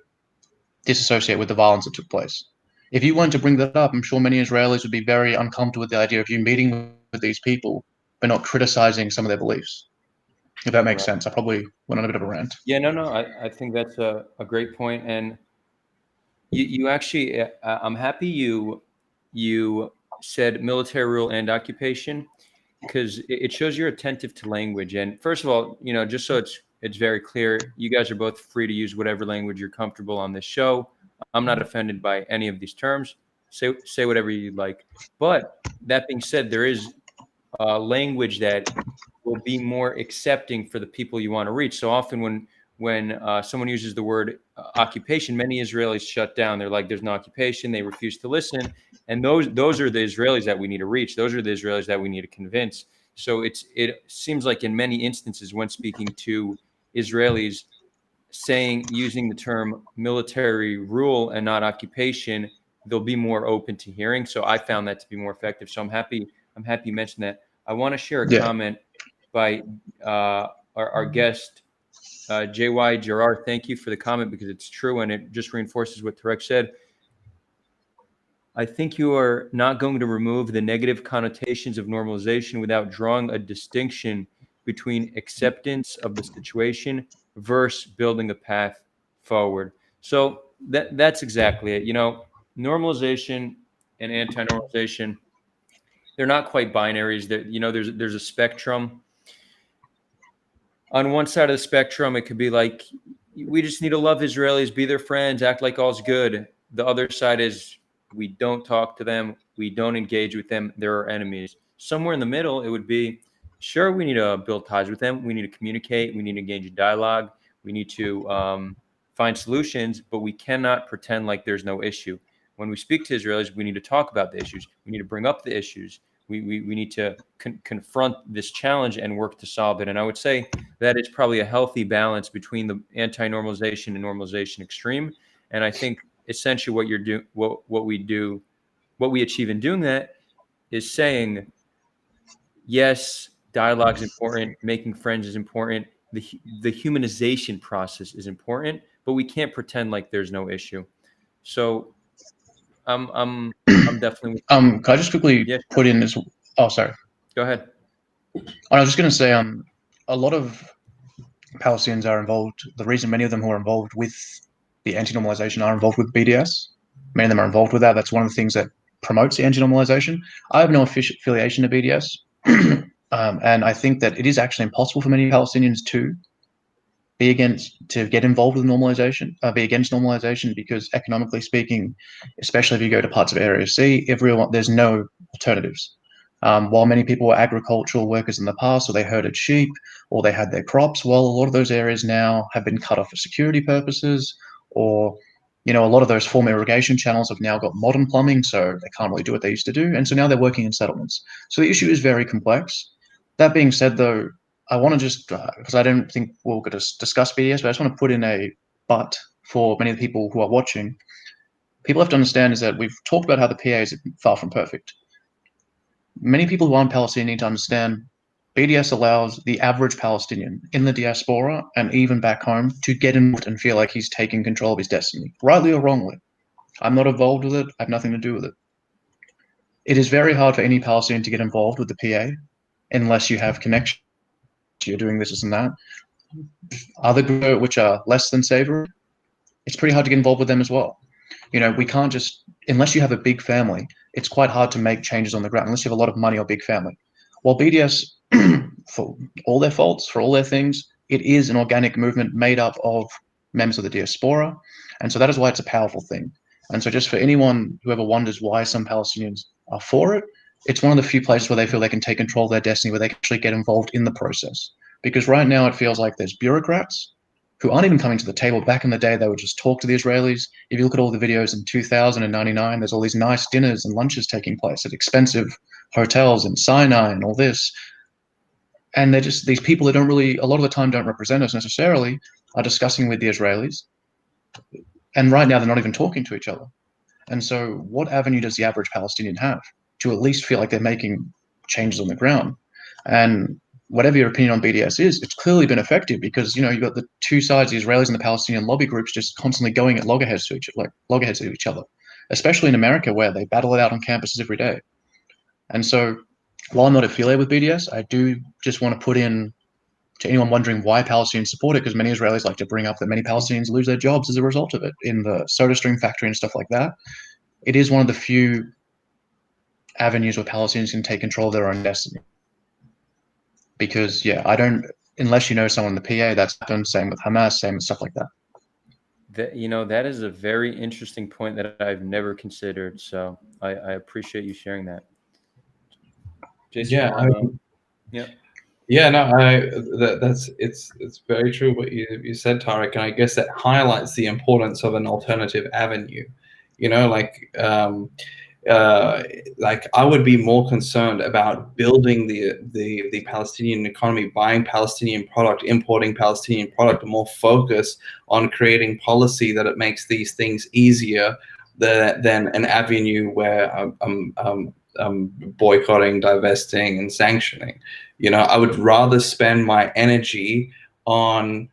Speaker 3: disassociate with the violence that took place. If you wanted to bring that up, I'm sure many Israelis would be very uncomfortable with the idea of you meeting with these people, but not criticizing some of their beliefs. If that makes sense. I probably went on a bit of a rant.
Speaker 1: Yeah, no. I think that's a great point. And you actually, I'm happy you said military rule and occupation, because it shows you're attentive to language. And first of all, just so it's very clear, you guys are both free to use whatever language you're comfortable on this show. I'm not offended by any of these terms. Say whatever you like. But that being said, there is language that will be more accepting for the people you want to reach. So often when someone uses the word occupation, many Israelis shut down. They're like, there's no occupation. They refuse to listen. And those are the Israelis that we need to reach. Those are the Israelis that we need to convince. So it seems like in many instances when speaking to Israelis, using the term military rule and not occupation, they'll be more open to hearing. So I found that to be more effective. So I'm happy you mentioned that. I want to share a comment by our guest, JY Gerard. Thank you for the comment, because it's true and it just reinforces what Tarek said. I think you are not going to remove the negative connotations of normalization without drawing a distinction between acceptance of the situation versus building a path forward. So that's exactly it. Normalization and anti-normalization, they're not quite binaries. There's a spectrum. On one side of the spectrum, it could be like, we just need to love Israelis, be their friends, act like all's good. The other side is, we don't talk to them, we don't engage with them, they're our enemies. Somewhere in the middle, it would be, sure, we need to build ties with them, we need to communicate, we need to engage in dialogue, we need to find solutions, but we cannot pretend like there's no issue. When we speak to Israelis, we need to talk about the issues, we need to bring up the issues, we need to confront this challenge and work to solve it. And I would say that it's probably a healthy balance between the anti-normalization and normalization extreme. And I think essentially what we achieve in doing that is saying, yes, dialogue is important, making friends is important, the humanization process is important, but we can't pretend like there's no issue. So I'm definitely.
Speaker 3: Can I just quickly put in this? Oh, sorry.
Speaker 1: Go ahead.
Speaker 3: I was just going to say, a lot of Palestinians are involved. The reason many of them who are involved with the anti-normalization are involved with BDS. Many of them are involved with that. That's one of the things that promotes the anti-normalization. I have no affiliation to BDS, and I think that it is actually impossible for many Palestinians to get involved with normalization, be against normalization, because economically speaking, especially if you go to parts of Area C, there's no alternatives. While many people were agricultural workers in the past, or they herded sheep, or they had their crops, well, a lot of those areas now have been cut off for security purposes, or a lot of those former irrigation channels have now got modern plumbing, so they can't really do what they used to do, and so now they're working in settlements. So the issue is very complex. That being said, though, I want to just, because I don't think we're going to discuss BDS, but I just want to put in a but for many of the people who are watching. People have to understand is that we've talked about how the PA is far from perfect. Many people who aren't Palestinian need to understand BDS allows the average Palestinian in the diaspora and even back home to get involved and feel like he's taking control of his destiny, rightly or wrongly. I'm not involved with it. I have nothing to do with it. It is very hard for any Palestinian to get involved with the PA unless you have connection. You're doing this and that. Other groups which are less than savory, it's pretty hard to get involved with them as well. We can't just, unless you have a big family, it's quite hard to make changes on the ground unless you have a lot of money or big family. While BDS, for all their faults, for all their things, it is an organic movement made up of members of the diaspora. And so that is why it's a powerful thing. And so just for anyone who ever wonders why some Palestinians are for it, it's one of the few places where they feel they can take control of their destiny, where they can actually get involved in the process. Because right now it feels like there's bureaucrats who aren't even coming to the table. Back in the day, they would just talk to the Israelis. If you look at all the videos in 2000 and 99, there's all these nice dinners and lunches taking place at expensive hotels in Sinai and all this. And they're just, these people that don't really, a lot of the time don't represent us necessarily, are discussing with the Israelis. And right now they're not even talking to each other. And so what avenue does the average Palestinian have to at least feel like they're making changes on the ground? And whatever your opinion on BDS is, it's clearly been effective because, you've got the two sides, the Israelis and the Palestinian lobby groups, just constantly going at loggerheads to each other, especially in America where they battle it out on campuses every day. And so while I'm not affiliated with BDS, I do just want to put in to anyone wondering why Palestinians support it, because many Israelis like to bring up that many Palestinians lose their jobs as a result of it in the soda stream factory and stuff like that. It is one of the few avenues where Palestinians can take control of their own destiny. Because, unless you know someone in the PA, that's happened, same with Hamas, same with stuff like that.
Speaker 1: That is a very interesting point that I've never considered. So I appreciate you sharing that. Jason,
Speaker 2: it's very true what you said, Tarek, and I guess that highlights the importance of an alternative avenue. Like I would be more concerned about building the Palestinian economy, buying Palestinian product, importing Palestinian product, and more focus on creating policy that it makes these things easier than an avenue where I'm boycotting, divesting, and sanctioning. I would rather spend my energy on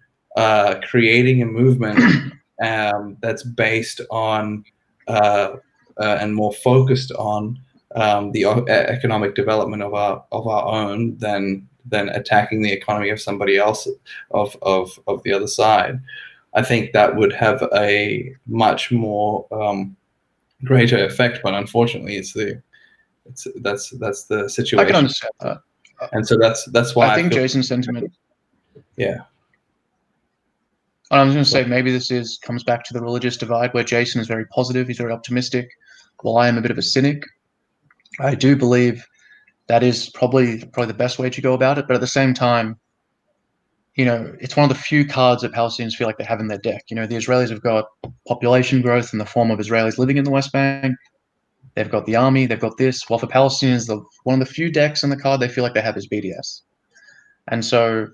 Speaker 2: creating a movement that's based on and more focused on the economic development of our own than attacking the economy of somebody else of the other side. I think that would have a much more greater effect, but unfortunately, that's the situation.
Speaker 3: I can understand that,
Speaker 2: and so that's why
Speaker 3: I think Jason's sentiment.
Speaker 2: Yeah.
Speaker 3: And I was going to say maybe this comes back to the religious divide, where Jason is very positive, he's very optimistic. while I am a bit of a cynic, I do believe that is probably the best way to go about it. But at the same time, it's one of the few cards that Palestinians feel like they have in their deck. The Israelis have got population growth in the form of Israelis living in the West Bank. They've got the army, they've got this. While for Palestinians, one of the few decks in the card they feel like they have is BDS. And so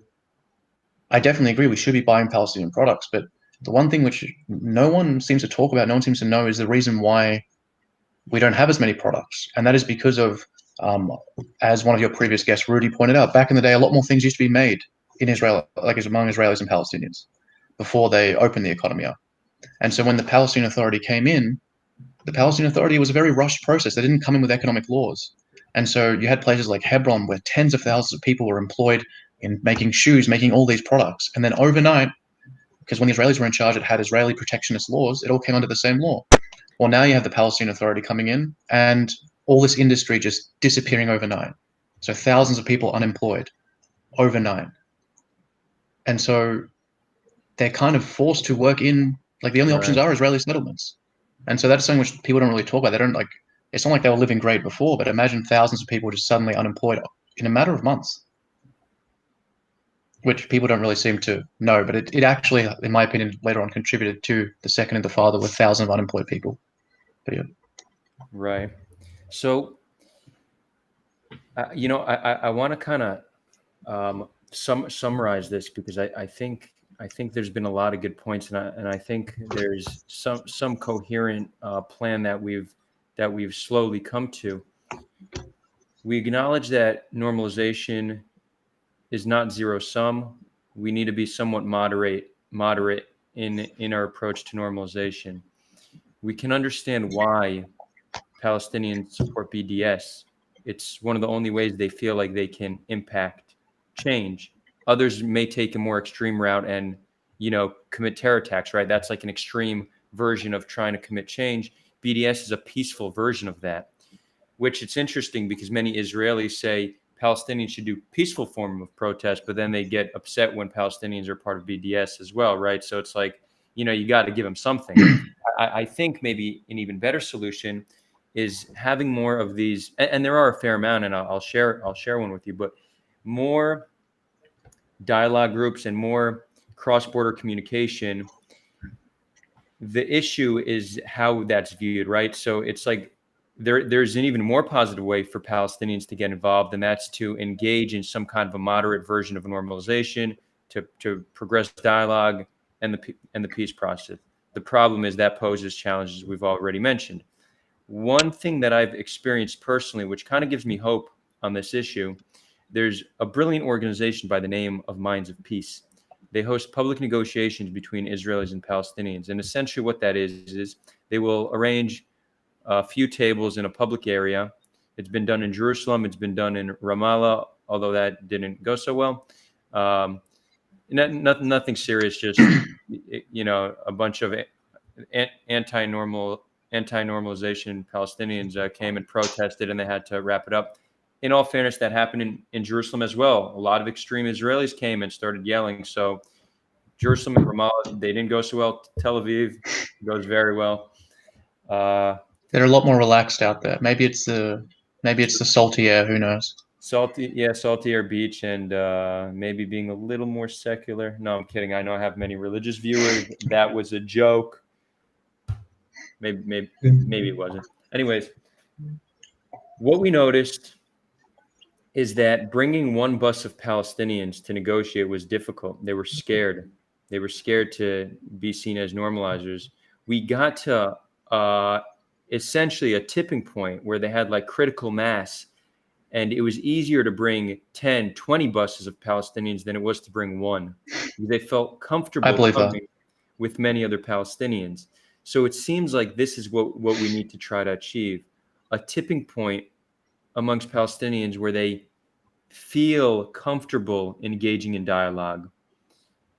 Speaker 3: I definitely agree we should be buying Palestinian products. But the one thing which no one seems to talk about, no one seems to know, is the reason why we don't have as many products. And that is because of, as one of your previous guests, Rudy, pointed out, back in the day, a lot more things used to be made in Israel, like among Israelis and Palestinians, before they opened the economy up. And so when the Palestinian Authority came in, the Palestinian Authority was a very rushed process. They didn't come in with economic laws. And so you had places like Hebron where tens of thousands of people were employed in making shoes, making all these products. And then overnight, because when the Israelis were in charge, it had Israeli protectionist laws. It all came under the same law. Well, now you have the Palestinian Authority coming in and all this industry just disappearing overnight. So thousands of people unemployed overnight. And so they're kind of forced to work in, like, the only options are Israeli settlements. And so that's something which people don't really talk about. They don't, like, it's not like they were living great before, but imagine thousands of people just suddenly unemployed in a matter of months, which people don't really seem to know. But it actually, in my opinion, later on contributed to the Second Intifada with thousands of unemployed people. But yeah.
Speaker 1: Right. So, I want to kind of summarize this because I think there's been a lot of good points, and I think there's some coherent plan that we've slowly come to. We acknowledge that normalization is not zero sum. We need to be somewhat moderate in our approach to normalization. We can understand why Palestinians support BDS. It's one of the only ways they feel like they can impact change. Others may take a more extreme route and, commit terror attacks, right? That's like an extreme version of trying to commit change. BDS is a peaceful version of that, which it's interesting because many Israelis say Palestinians should do peaceful form of protest, but then they get upset when Palestinians are part of BDS as well, right? So it's like, you got to give them something. I think maybe an even better solution is having more of these, and there are a fair amount, and I'll share one with you, but more dialogue groups and more cross-border communication. The issue is how that's viewed, right? So it's like there's an even more positive way for Palestinians to get involved, and that's to engage in some kind of a moderate version of normalization, to progress dialogue and the peace process. The problem is that poses challenges we've already mentioned. One thing that I've experienced personally, which kind of gives me hope on this issue, there's a brilliant organization by the name of Minds of Peace. They host public negotiations between Israelis and Palestinians. And essentially what that is they will arrange a few tables in a public area. It's been done in Jerusalem. It's been done in Ramallah, although that didn't go so well. Nothing serious, just, a bunch of anti-normalization Palestinians came and protested, and they had to wrap it up. In all fairness, that happened in Jerusalem as well. A lot of extreme Israelis came and started yelling. So Jerusalem and Ramallah, they didn't go so well. Tel Aviv goes very well.
Speaker 3: They're a lot more relaxed out there. Maybe it's the salty air. Who knows?
Speaker 1: Salty air beach, and maybe being a little more secular. No, I'm kidding. I know I have many religious viewers. That was a joke. Maybe it wasn't. Anyways, what we noticed is that bringing one bus of Palestinians to negotiate was difficult. They were scared. They were scared to be seen as normalizers. We got to essentially a tipping point where they had like critical mass, and it was easier to bring 10, 20 buses of Palestinians than it was to bring one. They felt comfortable coming with many other Palestinians. So it seems like this is what we need to try to achieve, a tipping point amongst Palestinians where they feel comfortable engaging in dialogue.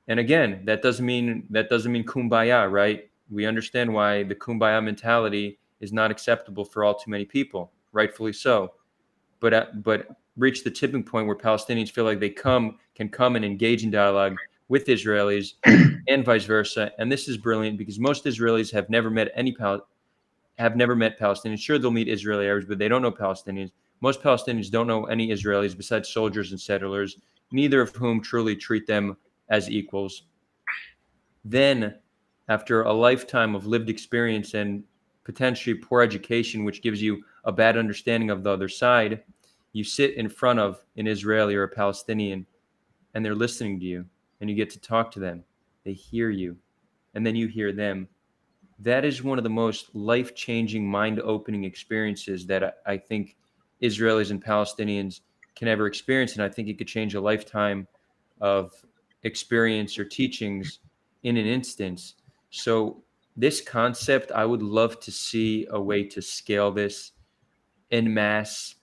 Speaker 1: And again, that doesn't mean kumbaya, right? We understand why the kumbaya mentality is not acceptable for all too many people, rightfully so. But reach the tipping point where Palestinians feel like they can come and engage in dialogue with Israelis and vice versa. And this is brilliant because most Israelis have never met have never met Palestinians. Sure, they'll meet Israeli Arabs, but they don't know Palestinians. Most Palestinians don't know any Israelis besides soldiers and settlers, neither of whom truly treat them as equals. Then, after a lifetime of lived experience and potentially poor education, which gives you a bad understanding of the other side, you sit in front of an Israeli or a Palestinian, and they're listening to you, and you get to talk to them. They hear you, and then you hear them. That is one of the most life-changing, mind-opening experiences that I think Israelis and Palestinians can ever experience, and I think it could change a lifetime of experience or teachings in an instance. So this concept, I would love to see a way to scale this en masse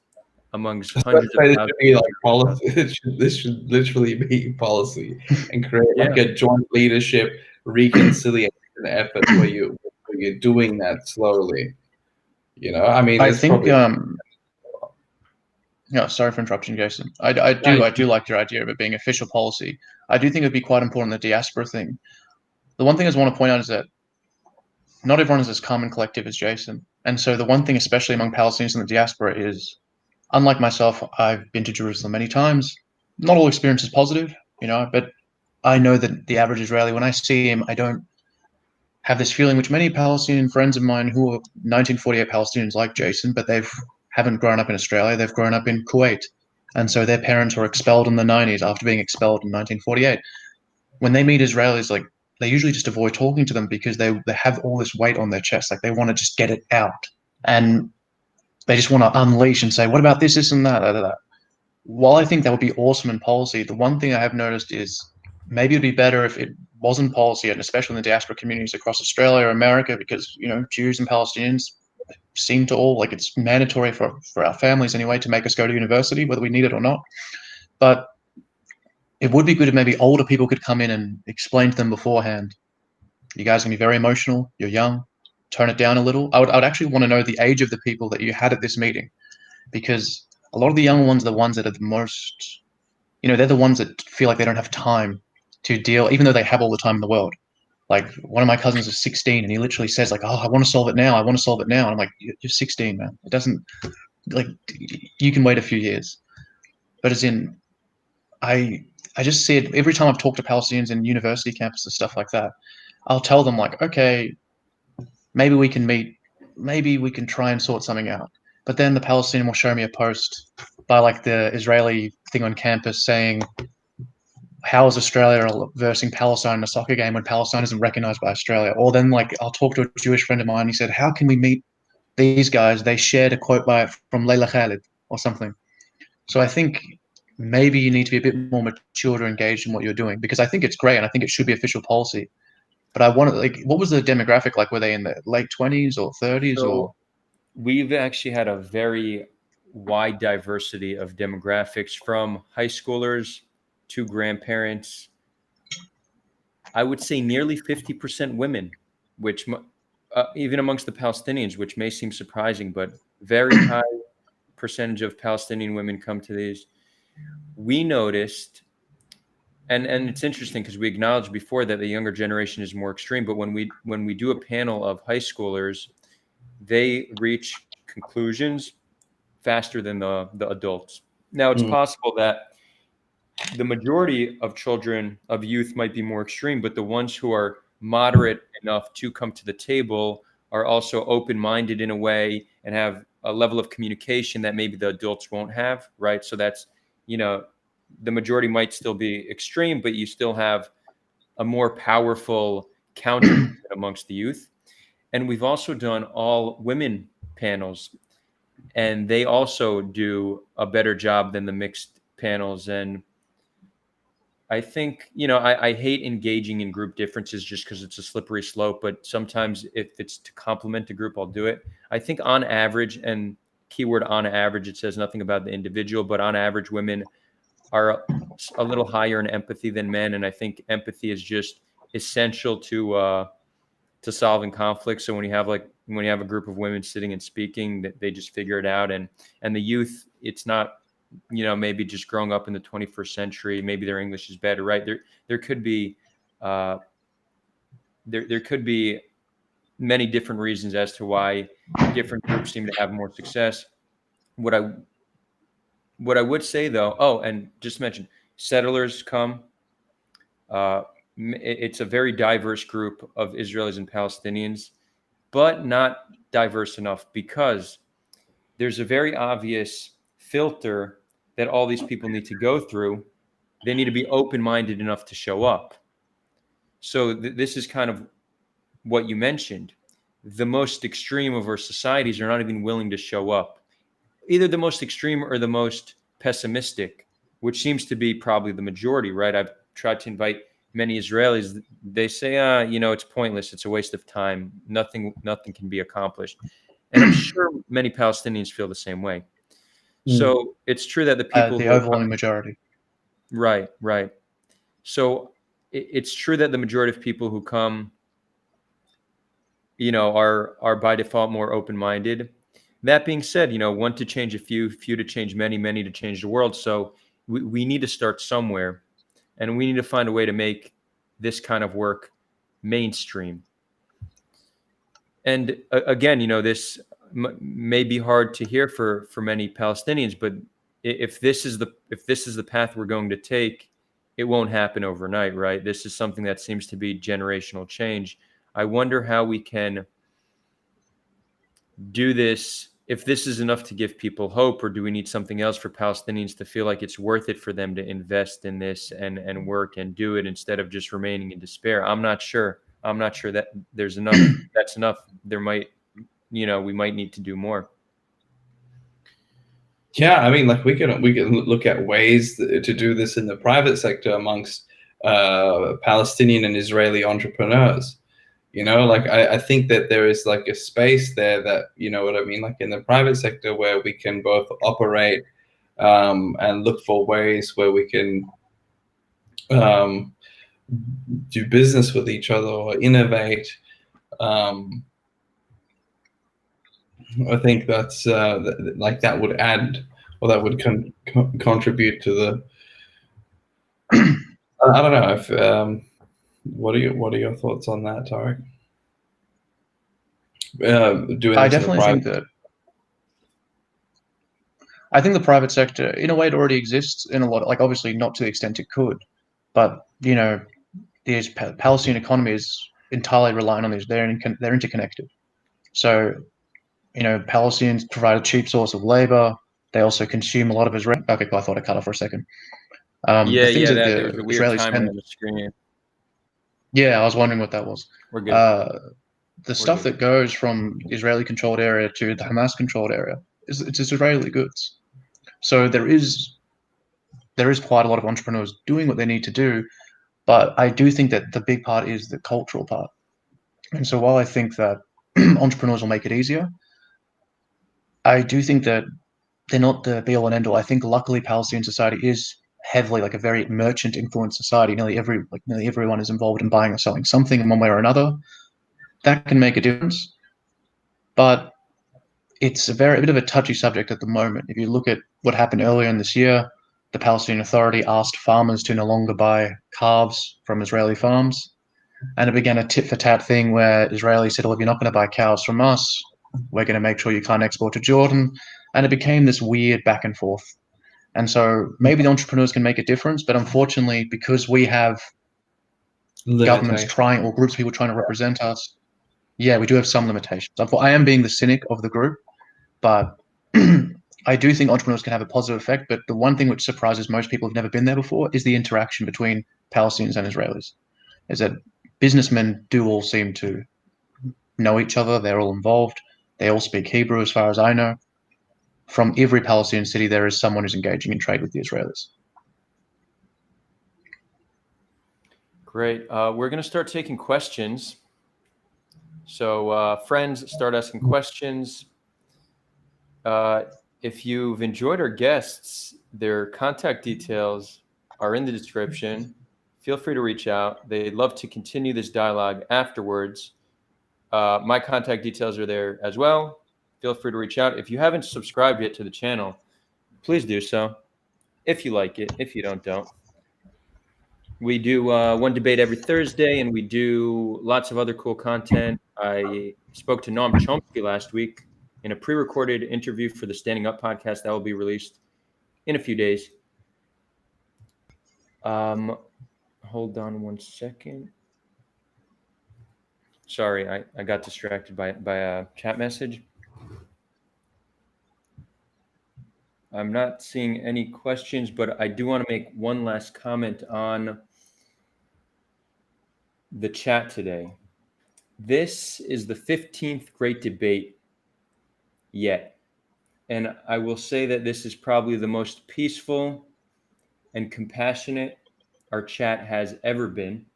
Speaker 1: amongst hundreds of
Speaker 2: This
Speaker 1: thousands.
Speaker 2: should be like policy. This should literally be policy and create like a joint leadership reconciliation effort where you're doing that slowly. You know, I mean,
Speaker 3: I
Speaker 2: it's
Speaker 3: think
Speaker 2: probably
Speaker 3: no, sorry for interrupting, Jason. I do like your idea of it being official policy. I do think it'd be quite important, the diaspora thing. The one thing I just want to point out is that not everyone is as calm and collective as Jason. And so the one thing, especially among Palestinians in the diaspora, is unlike myself, I've been to Jerusalem many times. Not all experience is positive, but I know that the average Israeli, when I see him, I don't have this feeling, which many Palestinian friends of mine who are 1948 Palestinians like Jason, but they haven't grown up in Australia, they've grown up in Kuwait. And so their parents were expelled in the 90s after being expelled in 1948. When they meet Israelis, like, they usually just avoid talking to them because they have all this weight on their chest. Like, they want to just get it out. And they just want to unleash and say, what about this and that? While I think that would be awesome in policy, the one thing I have noticed is maybe it'd be better if it wasn't policy, and especially in the diaspora communities across Australia or America, because, Jews and Palestinians seem to all, like, it's mandatory for our families anyway to make us go to university, whether we need it or not. But it would be good if maybe older people could come in and explain to them beforehand, you guys are going to be very emotional, you're young, tone it down a little. I would actually want to know the age of the people that you had at this meeting, because a lot of the young ones are the ones that are the most, they're the ones that feel like they don't have time to deal, even though they have all the time in the world. Like, one of my cousins is 16 and he literally says, like, oh, I want to solve it now. I want to solve it now. And I'm like, you're 16, man. It doesn't, like, you can wait a few years. But as in, I just see it every time I've talked to Palestinians in university campuses, stuff like that. I'll tell them, like, okay, maybe we can meet, maybe we can try and sort something out. But then the Palestinian will show me a post by, like, the Israeli thing on campus saying, how is Australia versing Palestine in a soccer game when Palestine isn't recognized by Australia? Or then, like, I'll talk to a Jewish friend of mine. He said, how can we meet these guys? They shared a quote from Layla Khalid or something. So I think maybe you need to be a bit more mature to engage in what you're doing, because I think it's great and I think it should be official policy. But I wanted, like, what was the demographic like? Were they in the late 20s or 30s?
Speaker 1: So we've actually had a very wide diversity of demographics, from high schoolers to grandparents. I would say nearly 50% women, which even amongst the Palestinians, which may seem surprising, but very high percentage of Palestinian women come to these. We noticed, and it's interesting because we acknowledged before that the younger generation is more extreme, but when we do a panel of high schoolers, they reach conclusions faster than the adults. Now, it's possible that the majority of children, of youth, might be more extreme, but the ones who are moderate enough to come to the table are also open-minded in a way and have a level of communication that maybe the adults won't have, right? So that's, the majority might still be extreme, but you still have a more powerful counter amongst the youth. And we've also done all women panels, and they also do a better job than the mixed panels. And I think, I hate engaging in group differences just because it's a slippery slope, but sometimes if it's to complement a group, I'll do it. I think on average, and keyword on average, it says nothing about the individual, but on average, women are a little higher in empathy than men. And I think empathy is just essential to solving conflict. So when you have a group of women sitting and speaking, that they just figure it out. And the youth, it's not, maybe just growing up in the 21st century, maybe their English is better, right? There could be there could be many different reasons as to why different groups seem to have more success. What I would say though, oh, and just mention settlers come. It's a very diverse group of Israelis and Palestinians, but not diverse enough because there's a very obvious filter that all these people need to go through. They need to be open-minded enough to show up. So this is kind of what you mentioned. The most extreme of our societies are not even willing to show up. Either the most extreme or the most pessimistic, which seems to be probably the majority, right? I've tried to invite many Israelis. They say, it's pointless. It's a waste of time. Nothing can be accomplished. And I'm sure many Palestinians feel the same way. So it's true that the people
Speaker 3: the overwhelming majority.
Speaker 1: Right. So it's true that the majority of people who come, are by default more open-minded. That being said, one to change a few to change many, many to change the world. So we need to start somewhere, and we need to find a way to make this kind of work mainstream. And again, this may be hard to hear for many Palestinians, but if this is the path we're going to take, it won't happen overnight, right? This is something that seems to be generational change. I wonder how we can do this, if this is enough to give people hope, or do we need something else for Palestinians to feel like it's worth it for them to invest in this and work and do it instead of just remaining in despair? I'm not sure that there's enough. That's enough. There might, we might need to do more.
Speaker 2: Yeah, I mean, like we can look at ways to do this in the private sector amongst Palestinian and Israeli entrepreneurs. I think that there is like a space there that, you know what I mean, like in the private sector where we can both operate and look for ways where we can do business with each other or innovate. I think that's that would add, or that would contribute to the. I don't know if. What are your thoughts on that, Tarek?
Speaker 3: I definitely think that. I think the private sector, in a way, it already exists in a lot. Like obviously, not to the extent it could, but the Palestinian economy is entirely reliant on these. They're interconnected. So, Palestinians provide a cheap source of labor. They also consume a lot of Israeli. Okay, cool, I thought I cut off for a second.
Speaker 1: The things that there was a weird
Speaker 3: Israelis
Speaker 1: timer
Speaker 3: spend.
Speaker 1: on the screen.
Speaker 3: Yeah, I was wondering what that was.
Speaker 1: We're good.
Speaker 3: The stuff that goes from Israeli-controlled area to the Hamas-controlled area it's Israeli goods. So there is quite a lot of entrepreneurs doing what they need to do, but I do think that the big part is the cultural part. And so while I think that entrepreneurs will make it easier, I do think that they're not the be-all and end-all. I think luckily Palestinian society is heavily like a very merchant-influenced society. Nearly everyone is involved in buying or selling something in one way or another. That can make a difference, but it's a bit of a touchy subject at the moment. If you look at what happened earlier in this year, the Palestinian Authority asked farmers to no longer buy calves from Israeli farms, and it began a tit-for-tat thing where Israeli said, well, if you're not going to buy cows from us, we're going to make sure you can't export to Jordan, and it became this weird back and forth. And so maybe the entrepreneurs can make a difference, but unfortunately, because we have governments trying, or groups of people trying to represent us, yeah, we do have some limitations. I am being the cynic of the group, but I do think entrepreneurs can have a positive effect. But the one thing which surprises most people who've never been there before is the interaction between Palestinians and Israelis. Is that businessmen do all seem to know each other. They're all involved. They all speak Hebrew, as far as I know. From every Palestinian city, there is someone who's engaging in trade with the Israelis.
Speaker 1: Great. We're going to start taking questions. So friends, start asking questions. If you've enjoyed our guests, their contact details are in the description. Feel free to reach out. They'd love to continue this dialogue afterwards. My contact details are there as well. Feel free to reach out. If you haven't subscribed yet to the channel, please do so. If you like it. If you don't. We do one debate every Thursday, and we do lots of other cool content. I spoke to Noam Chomsky last week in a pre-recorded interview for the Standing Up podcast that will be released in a few days. Hold on one second. Sorry, I got distracted by a chat message. I'm not seeing any questions, but I do want to make one last comment on the chat today. This is the 15th great debate yet. And I will say that this is probably the most peaceful and compassionate our chat has ever been.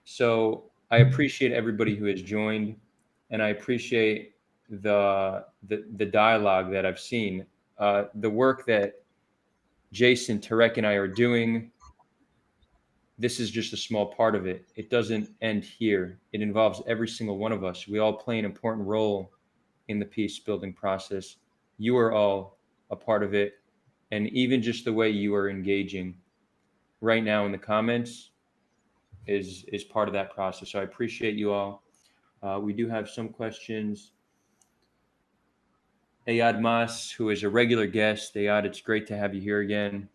Speaker 1: So I appreciate everybody who has joined, and I appreciate the dialogue that I've seen. The work that Jason, Tarek, and I are doing, this is just a small part of it. It doesn't end here. It involves every single one of us. We all play an important role in the peace building process. You are all a part of it. And even just the way you are engaging right now in the comments is part of that process. So I appreciate you all. We do have some questions. Ayad Mas, who is a regular guest. Ayad, it's great to have you here again.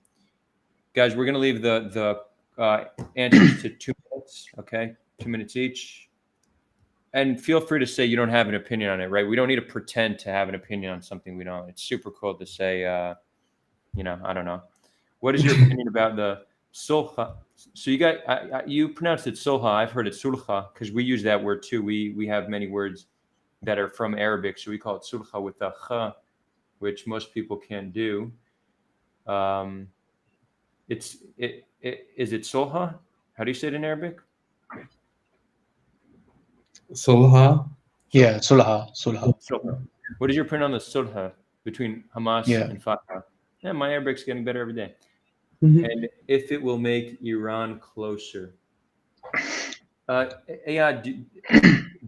Speaker 1: Guys, we're going to leave the answers to 2 minutes, okay? 2 minutes each. And feel free to say you don't have an opinion on it, right? We don't need to pretend to have an opinion on something we don't. It's super cool to say, I don't know. What is your opinion about the sulha? So you pronounced it sulha. I've heard it sulha because we use that word too. We have many words that are from Arabic, so we call it sulha with the kha, which most people can't do. Is it sulha? How do you say it in Arabic?
Speaker 2: Sulha?
Speaker 3: Yeah, sulha.
Speaker 1: What is your opinion on the sulha between Hamas and Fatah? Yeah, my Arabic's getting better every day. Mm-hmm. And if it will make Iran closer. Do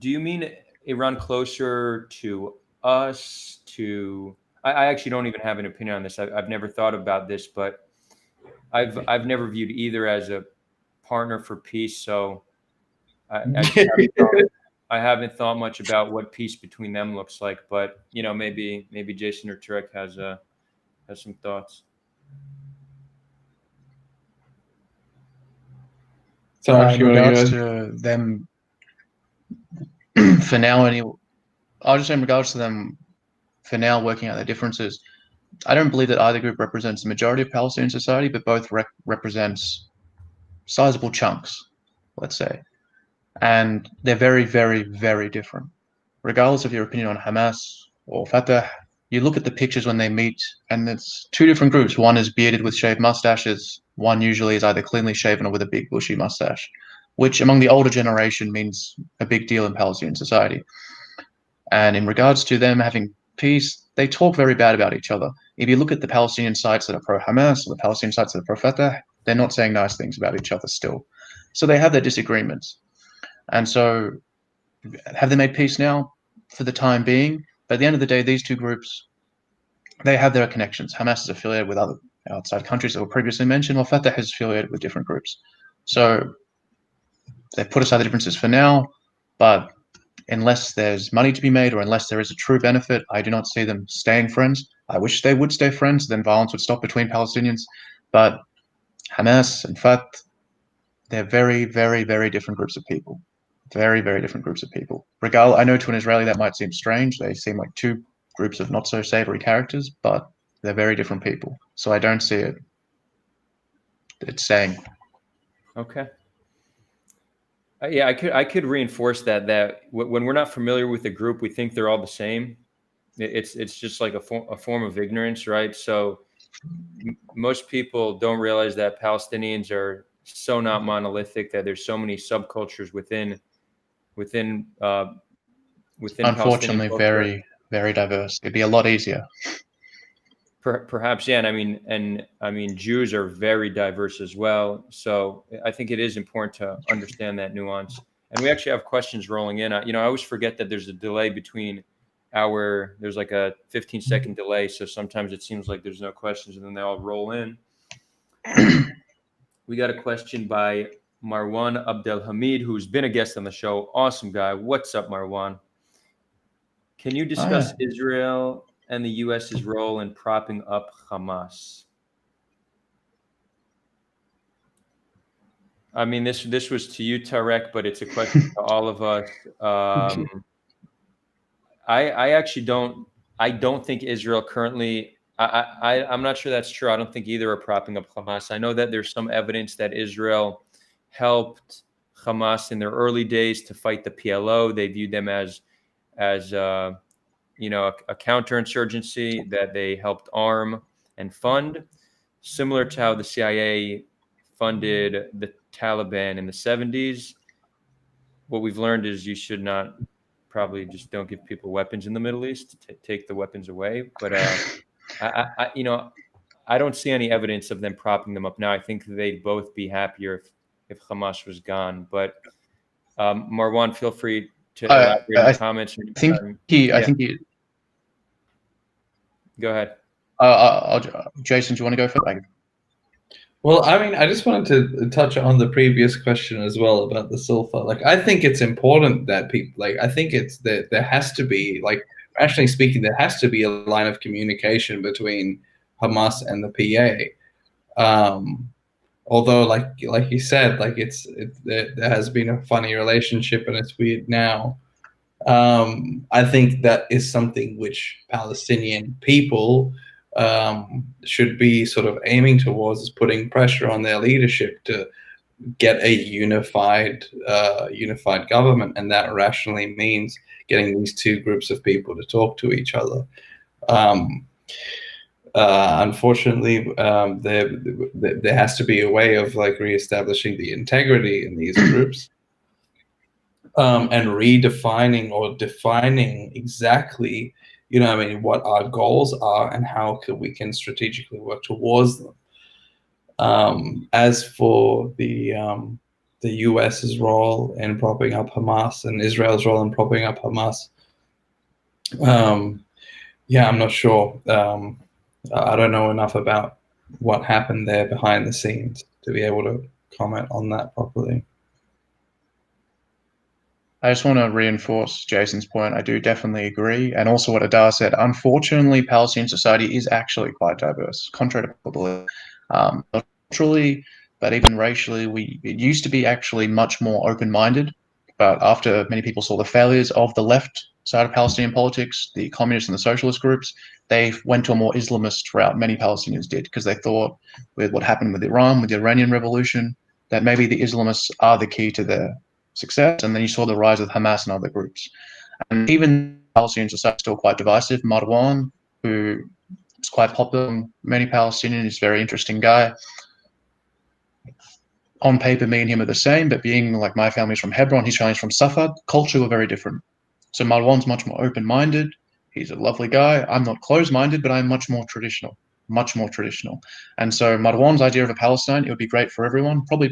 Speaker 1: you mean Iran closer to us? I actually don't even have an opinion on this. I've never thought about this, but I've never viewed either as a partner for peace. So I haven't thought much about what peace between them looks like. But maybe Jason or Tarek has some thoughts.
Speaker 3: In regards to them, for now, I'll just say in regards to them, for now, working out their differences, I don't believe that either group represents the majority of Palestinian society, but both represents sizable chunks, let's say. And they're very, very, very different. Regardless of your opinion on Hamas or Fatah, you look at the pictures when they meet, and it's 2 different groups. One is bearded with shaved mustaches. One usually is either cleanly shaven or with a big bushy mustache, which among the older generation means a big deal in Palestinian society. And in regards to them having peace, they talk very bad about each other. If you look at the Palestinian sites that are pro-Hamas or the Palestinian sites that are pro-Fatah, they're not saying nice things about each other still. So they have their disagreements. And so have they made peace now? For the time being. But at the end of the day, these 2 groups, they have their connections. Hamas is affiliated with other outside countries that were previously mentioned, while Fatah is affiliated with different groups. So they've put aside the differences for now, but unless there's money to be made or unless there is a true benefit, I do not see them staying friends. I wish they would stay friends, then violence would stop between Palestinians. But Hamas and Fatah, they're very, very, very different groups of people. Very, very different groups of people. I know to an Israeli that might seem strange. They seem like 2 groups of not so savory characters, but they're very different people. So I don't see it's staying.
Speaker 1: Okay. Yeah, I could reinforce that when we're not familiar with a group, we think they're all the same. It's just like a form of ignorance, right? So most people don't realize that Palestinians are so not monolithic, that there's so many subcultures within
Speaker 3: Unfortunately, very, very diverse. It'd be a lot easier.
Speaker 1: Perhaps, yeah. And I mean, Jews are very diverse as well. So I think it is important to understand that nuance. And we actually have questions rolling in. I always forget that there's a delay between there's like a 15-second delay. So sometimes it seems like there's no questions and then they all roll in. We got a question by Marwan Abdelhamid, who's been a guest on the show. Awesome guy. What's up, Marwan? Can you discuss Israel and the U.S.'s role in propping up Hamas? I mean, this was to you, Tarek, but it's a question to all of us. I actually don't. I don't think Israel currently. I'm not sure that's true. I don't think either are propping up Hamas. I know that there's some evidence that Israel helped Hamas in their early days to fight the PLO. They viewed them as a counterinsurgency that they helped arm and fund, similar to how the CIA funded the Taliban in the 70s. What we've learned is you should not probably just don't give people weapons in the Middle East, take the weapons away. But I don't see any evidence of them propping them up now. I think they'd both be happier if Hamas was gone. But Marwan, feel free to elaborate on comments.
Speaker 3: I think he.
Speaker 1: Go ahead.
Speaker 3: Jason, do you want to go first?
Speaker 2: Well, I mean, I just wanted to touch on the previous question as well about the sulfur. Like, I think it's important that people, like, I think it's that there has to be, like, rationally speaking, there has to be a line of communication between Hamas and the PA. Although, like you said, like there has been a funny relationship and it's weird now. I think that is something which Palestinian people should be sort of aiming towards, is putting pressure on their leadership to get a unified government, and that rationally means getting these two groups of people to talk to each other. Unfortunately, there has to be a way of like reestablishing the integrity in these groups, and redefining or defining exactly, what our goals are and how we can strategically work towards them. As for the US's role in propping up Hamas and Israel's role in propping up Hamas, I'm not sure. I don't know enough about what happened there behind the scenes to be able to comment on that properly.
Speaker 3: I just want to reinforce Jason's point. I do definitely agree. And also what Adar said, unfortunately, Palestinian society is actually quite diverse, contrary to people believe. Culturally, but even racially, it used to be actually much more open-minded. But after many people saw the failures of the left side of Palestinian politics, the communist and the socialist groups, they went to a more Islamist route. Many Palestinians did, because they thought with what happened with Iran, with the Iranian Revolution, that maybe the Islamists are the key to their success. And then you saw the rise of Hamas and other groups. And even Palestinian society is still quite divisive. Marwan, who is quite popular among many Palestinians, is a very interesting guy. On paper, me and him are the same, but being like my family's from Hebron, his family's from Safad, culture were very different. So Marwan's much more open-minded. He's a lovely guy. I'm not closed-minded, but I'm much more traditional. And so Marwan's idea of a Palestine, it would be great for everyone, probably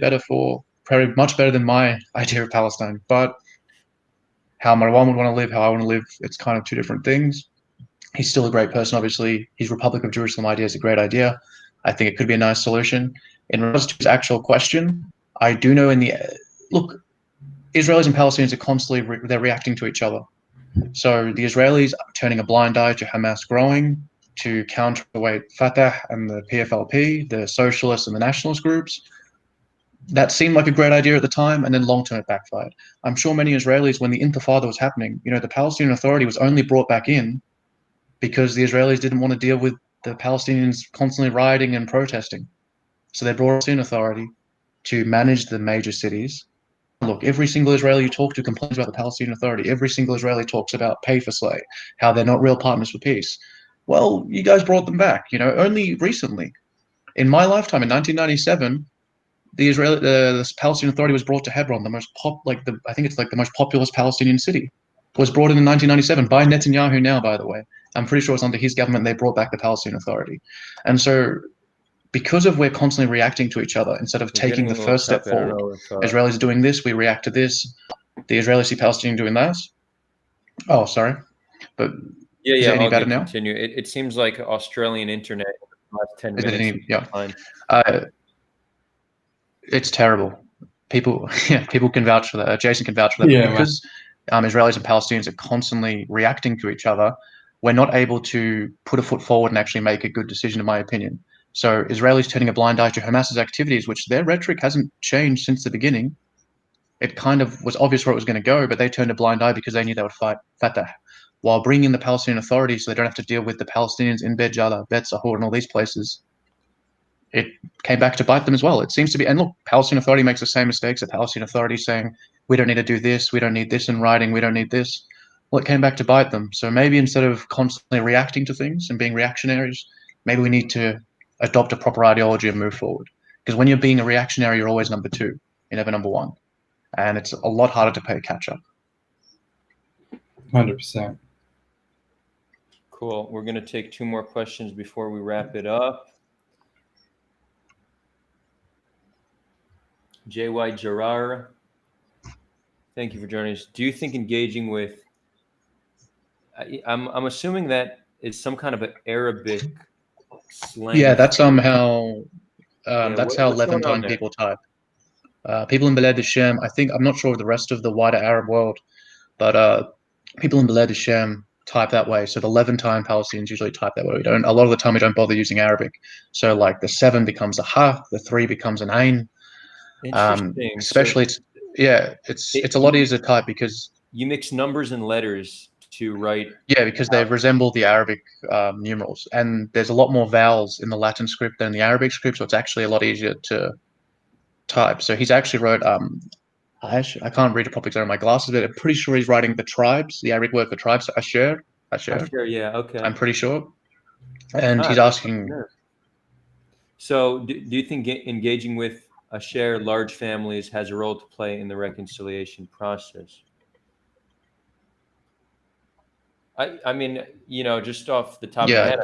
Speaker 3: much better than my idea of Palestine. But how Marwan would want to live, how I want to live, it's kind of two different things. He's still a great person, obviously. His Republic of Jerusalem idea is a great idea. I think it could be a nice solution. In regards to his actual question, I do know look, Israelis and Palestinians are constantly they're reacting to each other. So the Israelis are turning a blind eye to Hamas growing, to counterweight Fatah and the PFLP, the socialist and the nationalist groups. That seemed like a great idea at the time, and then long-term it backfired. I'm sure many Israelis, when the Intifada was happening, the Palestinian Authority was only brought back in because the Israelis didn't want to deal with the Palestinians constantly rioting and protesting. So they brought a Palestinian Authority to manage the major cities. Look, every single Israeli you talk to complains about the Palestinian Authority. Every single Israeli talks about pay for slay, how they're not real partners for peace. Well, you guys brought them back, only recently. In my lifetime, in 1997, the Palestinian Authority was brought to Hebron, I think it's like the most populous Palestinian city. Was brought in 1997 by Netanyahu now, by the way. I'm pretty sure it's under his government they brought back the Palestinian Authority. And so because we're constantly reacting to each other instead of taking the first step forward. Israelis are doing this, we react to this. The Israelis see Palestinian doing that. Oh, sorry. But is it any better now?
Speaker 1: Continue. It seems like Australian internet in the last 10 minutes.
Speaker 3: It's terrible. people people can vouch for that. Jason can vouch for that.
Speaker 2: Yeah,
Speaker 3: Because Israelis and Palestinians are constantly reacting to each other, we're not able to put a foot forward and actually make a good decision, in my opinion. So Israelis turning a blind eye to Hamas's activities, which their rhetoric hasn't changed since the beginning. It kind of was obvious where it was going to go, but they turned a blind eye because they knew they would fight Fatah, while bringing in the Palestinian Authority so they don't have to deal with the Palestinians in Bet Jala, Bet Sahur, and all these places. It came back to bite them as well. It seems to be, and look, Palestinian Authority makes the same mistakes. The Palestinian Authority saying, we don't need to do this, we don't need this in writing, we don't need this. Well, it came back to bite them. So maybe instead of constantly reacting to things and being reactionaries, maybe we need to adopt a proper ideology and move forward. Because when you're being a reactionary, you're always number two, you're never number one. And it's a lot harder to play catch up.
Speaker 2: 100%.
Speaker 1: Cool. We're going to take 2 more questions before we wrap it up. JY Gerard, thank you for joining us. Do you think engaging with, I'm assuming that is some kind of an Arabic slang?
Speaker 3: Yeah, that's somehow, that's how
Speaker 1: what's going on
Speaker 3: Levantine
Speaker 1: there?
Speaker 3: people type. People in Balad Hashem, I think, I'm not sure of the rest of the wider Arab world, but people in Balad Hashem type that way. So the Levantine Palestinians usually type that way. A lot of the time we don't bother using Arabic. So like the 7 becomes a ha, the 3 becomes an ain.
Speaker 1: Interesting.
Speaker 3: Especially,
Speaker 1: So
Speaker 3: it's a lot easier to type because
Speaker 1: you mix numbers and letters to write.
Speaker 3: Yeah, because they resemble the Arabic numerals, and there's a lot more vowels in the Latin script than the Arabic script, so it's actually a lot easier to type. So he's actually wrote I can't read it properly because I have my glasses, but I'm pretty sure he's writing the tribes, the Arabic word for tribes, Asher.
Speaker 1: Sure, yeah, okay.
Speaker 3: I'm pretty sure. And he's asking.
Speaker 1: So do you think engaging with Asher large families has a role to play in the reconciliation process? I mean, just off the top of my head,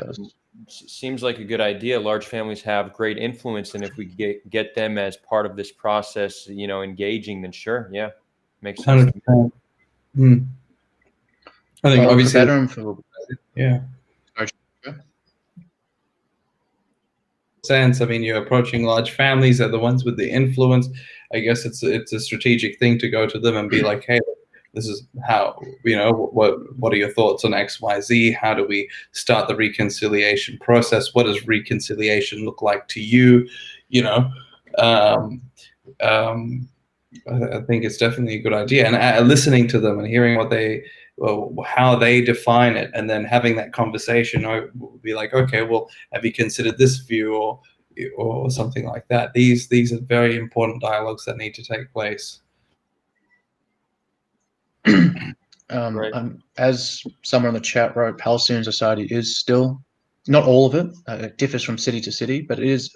Speaker 1: seems like a good idea. Large families have great influence, and if we get them as part of this process, engaging, then sure, yeah, makes sense.
Speaker 2: 100%. I think obviously, yeah. Sense. I mean, you're approaching large families; they're the ones with the influence. I guess it's a strategic thing to go to them and be like, hey, this is how, what are your thoughts on X, Y, Z? How do we start the reconciliation process? What does reconciliation look like to you? I think it's definitely a good idea. And listening to them and hearing how they define it, and then having that conversation, or be like, okay, well, have you considered this view or something like that? These are very important dialogues that need to take place.
Speaker 3: Right. As someone in the chat wrote, Palestinian society is still, not all of it, it differs from city to city, but it is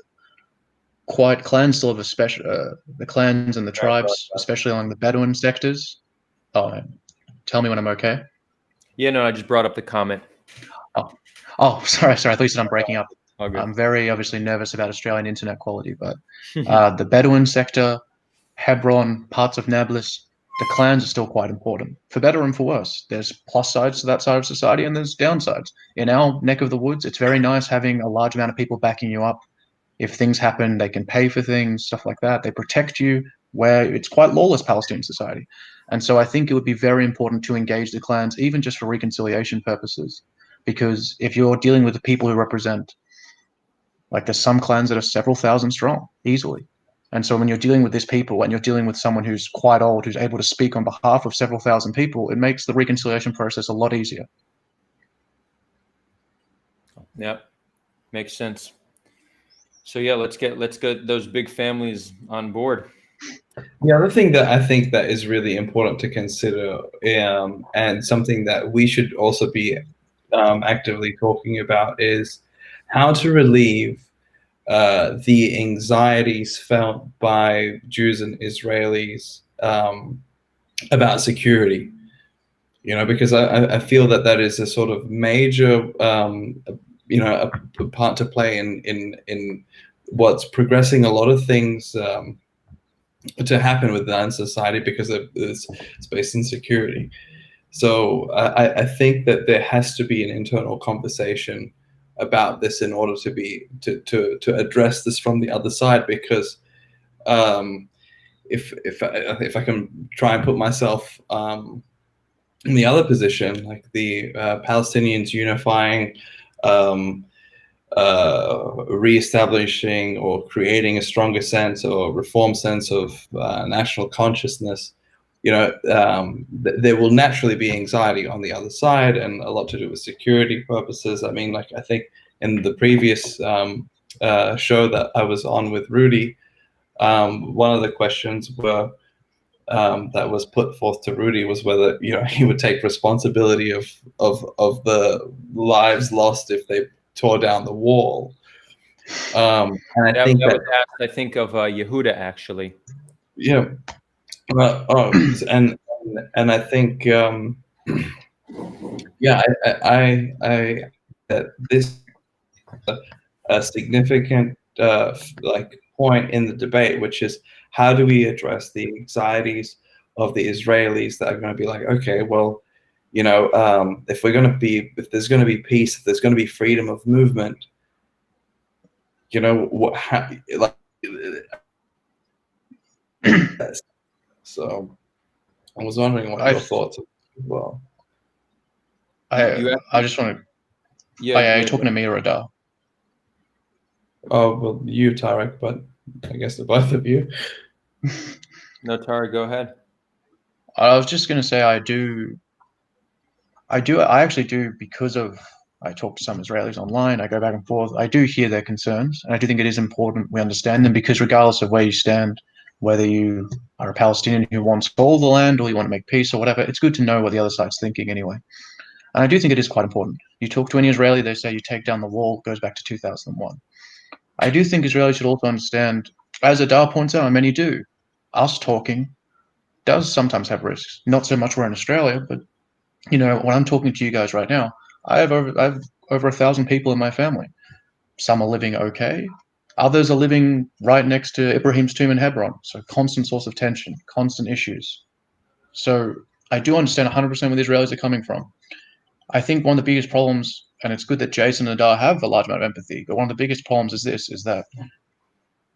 Speaker 3: quite, clans still have a special, the clans and the tribes, especially along the Bedouin sectors. Tell me when I'm okay.
Speaker 1: Yeah, no, I just brought up the comment.
Speaker 3: Oh, sorry. I thought you said I'm breaking up.
Speaker 1: I'm
Speaker 3: very obviously nervous about Australian internet quality, but the Bedouin sector, Hebron, parts of Nablus, the clans are still quite important, for better and for worse. There's plus sides to that side of society, and there's downsides. In our neck of the woods, it's very nice having a large amount of people backing you up. If things happen, they can pay for things, stuff like that. They protect you, where it's quite lawless Palestinian society. And so I think it would be very important to engage the clans, even just for reconciliation purposes. Because if you're dealing with the people who represent, like there's some clans that are several thousand strong, easily. And so when you're dealing with these people, when you're dealing with someone who's quite old, who's able to speak on behalf of several thousand people, it makes the reconciliation process a lot easier.
Speaker 1: Yeah, makes sense. So yeah, let's get those big families on board.
Speaker 2: The other thing that I think that is really important to consider, and something that we should also be actively talking about, is how to relieve the anxieties felt by Jews and Israelis about security. Because I feel that is a sort of major, a part to play in what's progressing a lot of things to happen within society, because it's based in security. So I think that there has to be an internal conversation about this in order to address this from the other side, because if I can try and put myself in the other position, like the Palestinians unifying, reestablishing or creating a stronger sense or reform sense of national consciousness, there will naturally be anxiety on the other side, and a lot to do with security purposes. I mean, like, I think in the previous show that I was on with Rudy, one of the questions that was put forth to Rudy was whether he would take responsibility of the lives lost if they tore down the wall. And I think
Speaker 1: that was asked, I think, of Yehuda, actually.
Speaker 2: Yeah. And I think I that this a significant point in the debate, which is how do we address the anxieties of the Israelis that are going to be like, okay, well, if there's going to be peace, if there's going to be freedom of movement, so I was wondering what your thoughts are as well.
Speaker 3: I just want to. Are you talking to me or Adar?
Speaker 2: Oh, well, you, Tarek, but I guess the both of you.
Speaker 1: No, Tarek, go ahead.
Speaker 3: I was just going to say I actually do, because I talk to some Israelis online, I go back and forth, I do hear their concerns, and I do think it is important we understand them, because regardless of where you stand, whether you are a Palestinian who wants all the land or you want to make peace or whatever, it's good to know what the other side's thinking anyway. And I do think it is quite important. You talk to any Israeli, they say you take down the wall, it goes back to 2001. I do think Israelis should also understand, as Adar points out, and many do, us talking does sometimes have risks. Not so much we're in Australia, but when I'm talking to you guys right now, I have over 1,000 people in my family. Some are living okay. Others are living right next to Ibrahim's tomb in Hebron. So constant source of tension, constant issues. So I do understand 100% where the Israelis are coming from. I think one of the biggest problems, and it's good that Jason and Adar have a large amount of empathy, but one of the biggest problems is that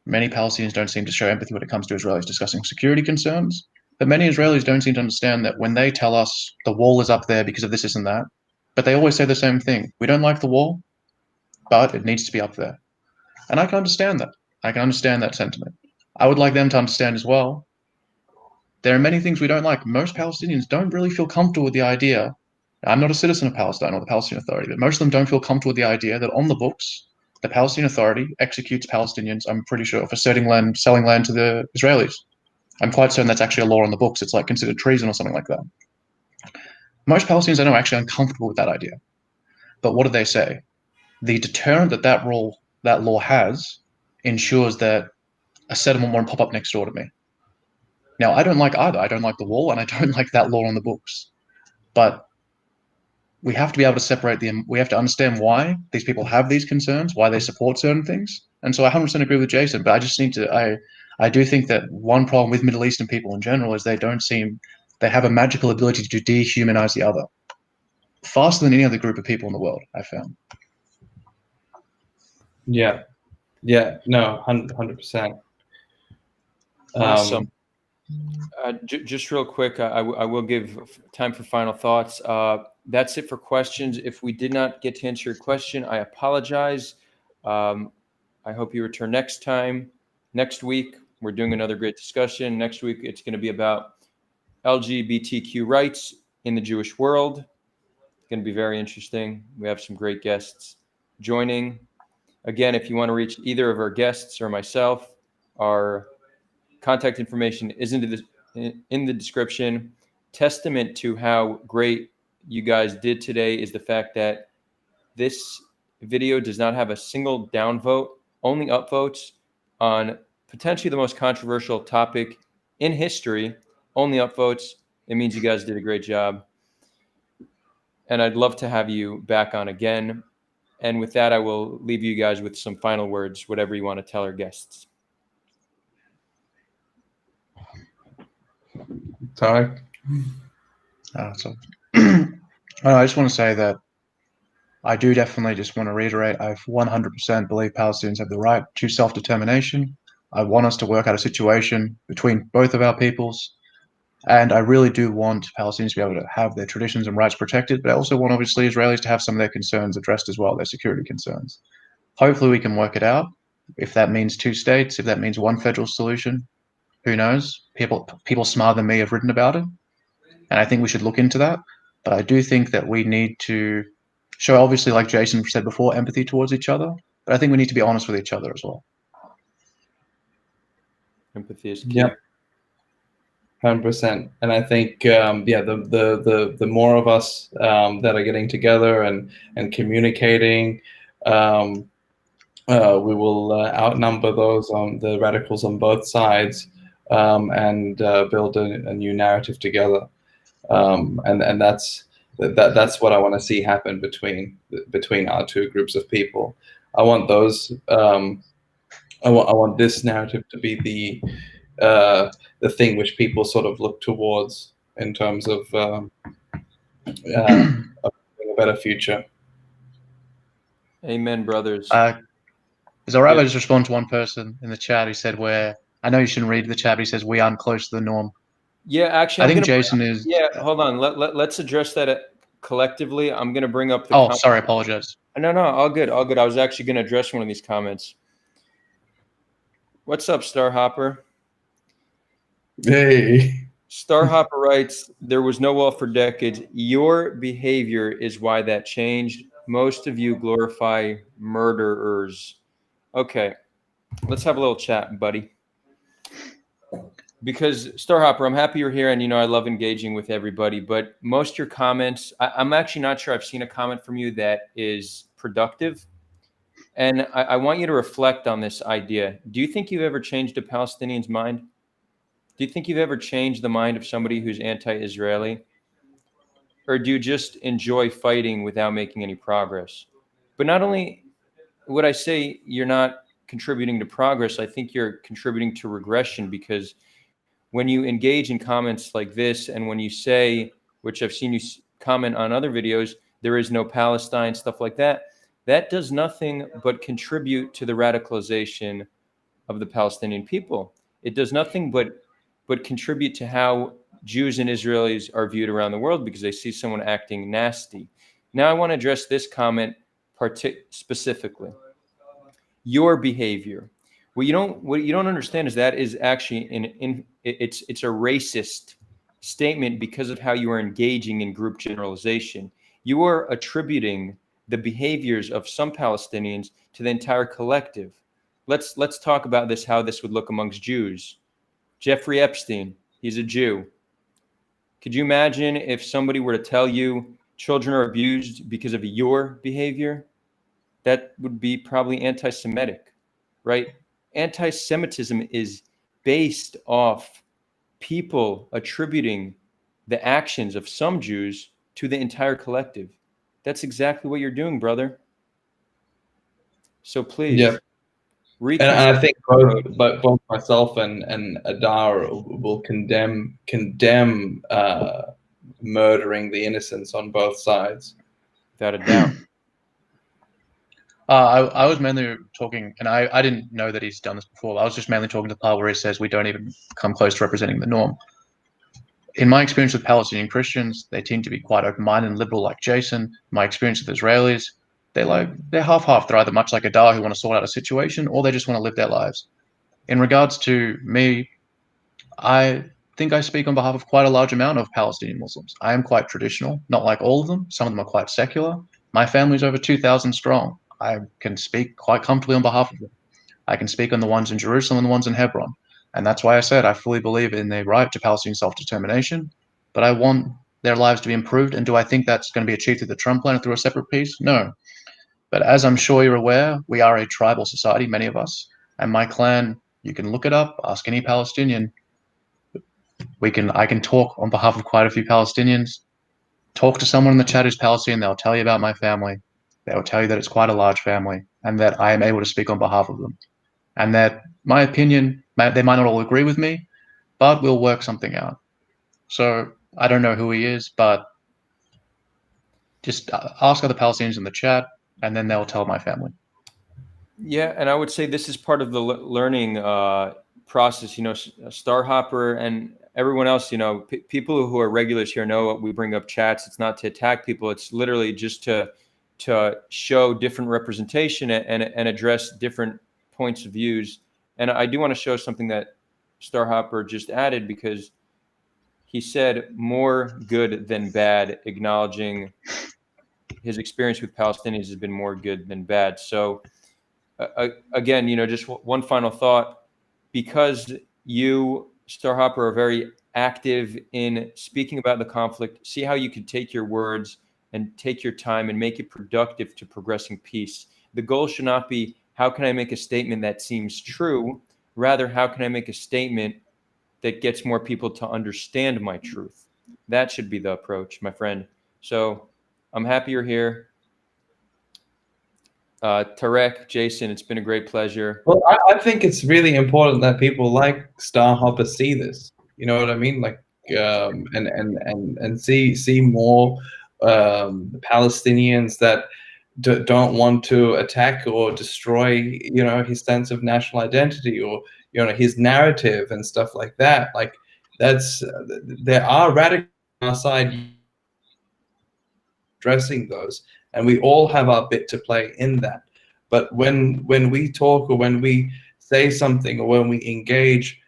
Speaker 3: many Palestinians don't seem to show empathy when it comes to Israelis discussing security concerns. But many Israelis don't seem to understand that when they tell us the wall is up there because of this and that, but they always say the same thing. We don't like the wall, but it needs to be up there. And I can understand that. I can understand that sentiment. I would like them to understand as well. There are many things we don't like. Most Palestinians don't really feel comfortable with the idea. I'm not a citizen of Palestine or the Palestinian Authority, but most of them don't feel comfortable with the idea that on the books, the Palestinian Authority executes Palestinians, I'm pretty sure, for selling land to the Israelis. I'm quite certain that's actually a law on the books. It's like considered treason or something like that. Most Palestinians I know are actually uncomfortable with that idea. But what do they say? The deterrent that law has ensures that a settlement won't pop up next door to me. Now, I don't like either. I don't like the wall, and I don't like that law on the books. But we have to be able to separate them. We have to understand why these people have these concerns, why they support certain things. And so I 100% agree with Jason, but I just need to, I do think that one problem with Middle Eastern people in general is they have a magical ability to dehumanize the other faster than any other group of people in the world, I found.
Speaker 2: Yeah, no, 100%.
Speaker 1: Awesome. Just real quick, I will give time for final thoughts. That's it for questions. If we did not get to answer your question, I apologize. I hope you return next time. Next week, we're doing another great discussion. Next week, it's going to be about LGBTQ rights in the Jewish world. It's going to be very interesting. We have some great guests joining. Again, if you want to reach either of our guests or myself, our contact information is in the description. Testament to how great you guys did today is the fact that this video does not have a single downvote, only upvotes on potentially the most controversial topic in history. Only upvotes. It means you guys did a great job. And I'd love to have you back on again. And with that, I will leave you guys with some final words, whatever you want to tell our guests.
Speaker 2: Tarek?
Speaker 3: I just want to say that I do definitely just want to reiterate, I 100% believe Palestinians have the right to self-determination. I want us to work out a situation between both of our peoples. And I really do want Palestinians to be able to have their traditions and rights protected, but I also want, obviously, Israelis to have some of their concerns addressed as well, their security concerns. Hopefully we can work it out. If that means two states, if that means one federal solution, who knows? People smarter than me have written about it, and I think we should look into that. But I do think that we need to show, obviously, like Jason said before, empathy towards each other, but I think we need to be honest with each other as well.
Speaker 1: Empathy is key.
Speaker 2: Yep. 100%. And I think, the more of us that are getting together and communicating, we will outnumber those on the radicals on both sides, and build a new narrative together. And that's what I want to see happen between our two groups of people. I want those. I want this narrative to be the thing which people sort of look towards in terms of a better future.
Speaker 1: Amen, brothers.
Speaker 3: Is it all right if I just respond to one person in the chat who said, I know you shouldn't read the chat, but he says, we aren't close to the norm.
Speaker 1: Yeah, actually,
Speaker 3: I think Jason is.
Speaker 1: Yeah, hold on. Let's address that collectively. I'm going to bring up the.
Speaker 3: Oh, sorry, apologize.
Speaker 1: No, all good, all good. I was actually going to address one of these comments. What's up, Starhopper?
Speaker 2: Hey.
Speaker 1: Starhopper writes, there was no wall for decades. Your behavior is why that changed. Most of you glorify murderers. Okay, let's have a little chat, buddy. Because Starhopper, I'm happy you're here, and I love engaging with everybody, but most of your comments, I'm actually not sure I've seen a comment from you that is productive. And I want you to reflect on this idea. Do you think you've ever changed a Palestinian's mind? Do you think you've ever changed the mind of somebody who's anti-Israeli? Or do you just enjoy fighting without making any progress? But not only would I say you're not contributing to progress, I think you're contributing to regression, because when you engage in comments like this, and when you say, which I've seen you comment on other videos, there is no Palestine, stuff like that, that does nothing but contribute to the radicalization of the Palestinian people. It does nothing but contribute to how Jews and Israelis are viewed around the world, because they see someone acting nasty. Now I want to address this comment specifically. Your behavior. What you don't understand is that is actually it's a racist statement because of how you are engaging in group generalization. You are attributing the behaviors of some Palestinians to the entire collective. Let's talk about this, how this would look amongst Jews. Jeffrey Epstein, he's a Jew. Could you imagine if somebody were to tell you children are abused because of your behavior? That would be probably anti-Semitic, right? Anti-Semitism is based off people attributing the actions of some Jews to the entire collective. That's exactly what you're doing, brother. So please.
Speaker 2: Yeah. And I think both myself and Adar will condemn murdering the innocents on both sides.
Speaker 1: Without a doubt.
Speaker 3: I was mainly talking, and I didn't know that he's done this before. I was just mainly talking to the part where he says we don't even come close to representing the norm. In my experience with Palestinian Christians, they tend to be quite open-minded and liberal like Jason. My experience with Israelis, they're half-half. They're either much like Adar, who want to sort out a situation, or they just want to live their lives. In regards to me, I think I speak on behalf of quite a large amount of Palestinian Muslims. I am quite traditional, not like all of them. Some of them are quite secular. My family's over 2,000 strong. I can speak quite comfortably on behalf of them. I can speak on the ones in Jerusalem and the ones in Hebron. And that's why I said I fully believe in their right to Palestinian self-determination, but I want their lives to be improved. And do I think that's going to be achieved through the Trump plan or through a separate peace? No. But as I'm sure you're aware, we are a tribal society, many of us. And my clan, you can look it up, ask any Palestinian. I can talk on behalf of quite a few Palestinians. Talk to someone in the chat who's Palestinian, they'll tell you about my family. They will tell you that it's quite a large family and that I am able to speak on behalf of them. And that my opinion, they might not all agree with me, but we'll work something out. So I don't know who he is, but just ask other Palestinians in the chat, and then they'll tell my family.
Speaker 1: Yeah, and I would say this is part of the learning process. You know, Starhopper and everyone else. You know, people who are regulars here know we bring up chats. It's not to attack people. It's literally just to show different representation and address different points of views. And I do want to show something that Starhopper just added, because he said more good than bad, acknowledging his experience with Palestinians has been more good than bad. So again, you know, just one final thought, because you, Starhopper, are very active in speaking about the conflict, see how you can take your words and take your time and make it productive to progressing peace. The goal should not be, how can I make a statement that seems true? Rather, how can I make a statement that gets more people to understand my truth? That should be the approach, my friend. So I'm happy you're here. Tarek, Jason, it's been a great pleasure.
Speaker 2: Well, I think it's really important that people like Starhopper see this. You know what I mean? Like, and see more Palestinians that don't want to attack or destroy, you know, his sense of national identity, or, you know, his narrative and stuff like that. Like, that's there are radicals on our side addressing those, and we all have our bit to play in that. But when we talk, or when we say something, or when we engage,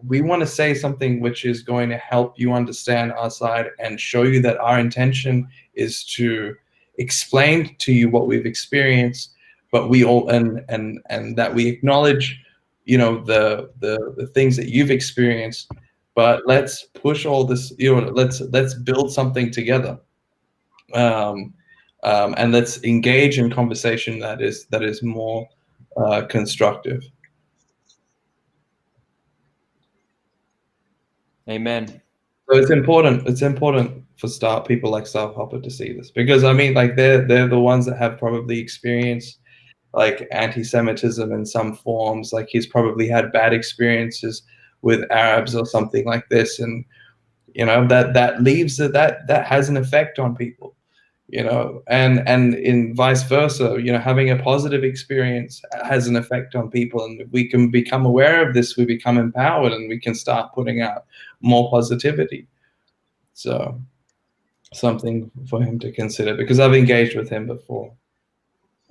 Speaker 2: we want to say something which is going to help you understand our side and show you that our intention is to explain to you what we've experienced, but we all and that we acknowledge, you know, the things that you've experienced, but let's push all this, you know, let's build something together. And let's engage in conversation that is more constructive.
Speaker 1: Amen.
Speaker 2: So it's important. It's important for people like Starhopper to see this, because I mean, like, they're the ones that have probably experienced like anti-Semitism in some forms. Like, he's probably had bad experiences with Arabs or something like this, and you know that leaves that has an effect on people. You know, and in vice versa, you know, having a positive experience has an effect on people, and if we can become aware of this, we become empowered, and we can start putting out more positivity. So something for him to consider, because I've engaged with him before.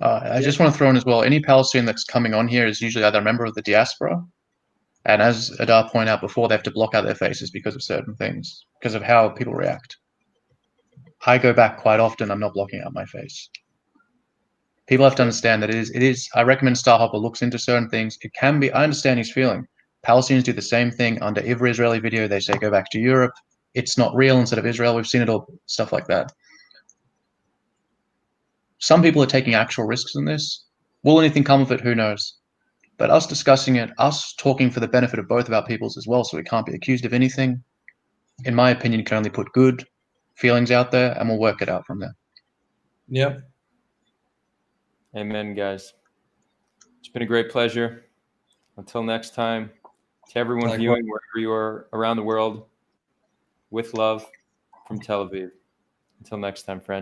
Speaker 3: I just want to throw in as well, any Palestinian that's coming on here is usually either a member of the diaspora, and as Adar pointed out before, they have to block out their faces because of certain things, because of how people react. I go back quite often, I'm not blocking out my face. People have to understand that it is, I recommend Starhopper looks into certain things. It can be, I understand his feeling. Palestinians do the same thing under every Israeli video. They say, go back to Europe. It's not real instead of Israel. We've seen it all, stuff like that. Some people are taking actual risks in this. Will anything come of it? Who knows? But us discussing it, us talking for the benefit of both of our peoples as well, so we can't be accused of anything, in my opinion, can only put good feelings out there, and we'll work it out from there.
Speaker 2: Yep.
Speaker 1: Amen, guys. It's been a great pleasure. Until next time, to everyone viewing wherever you are around the world, with love from Tel Aviv. Until next time, friends.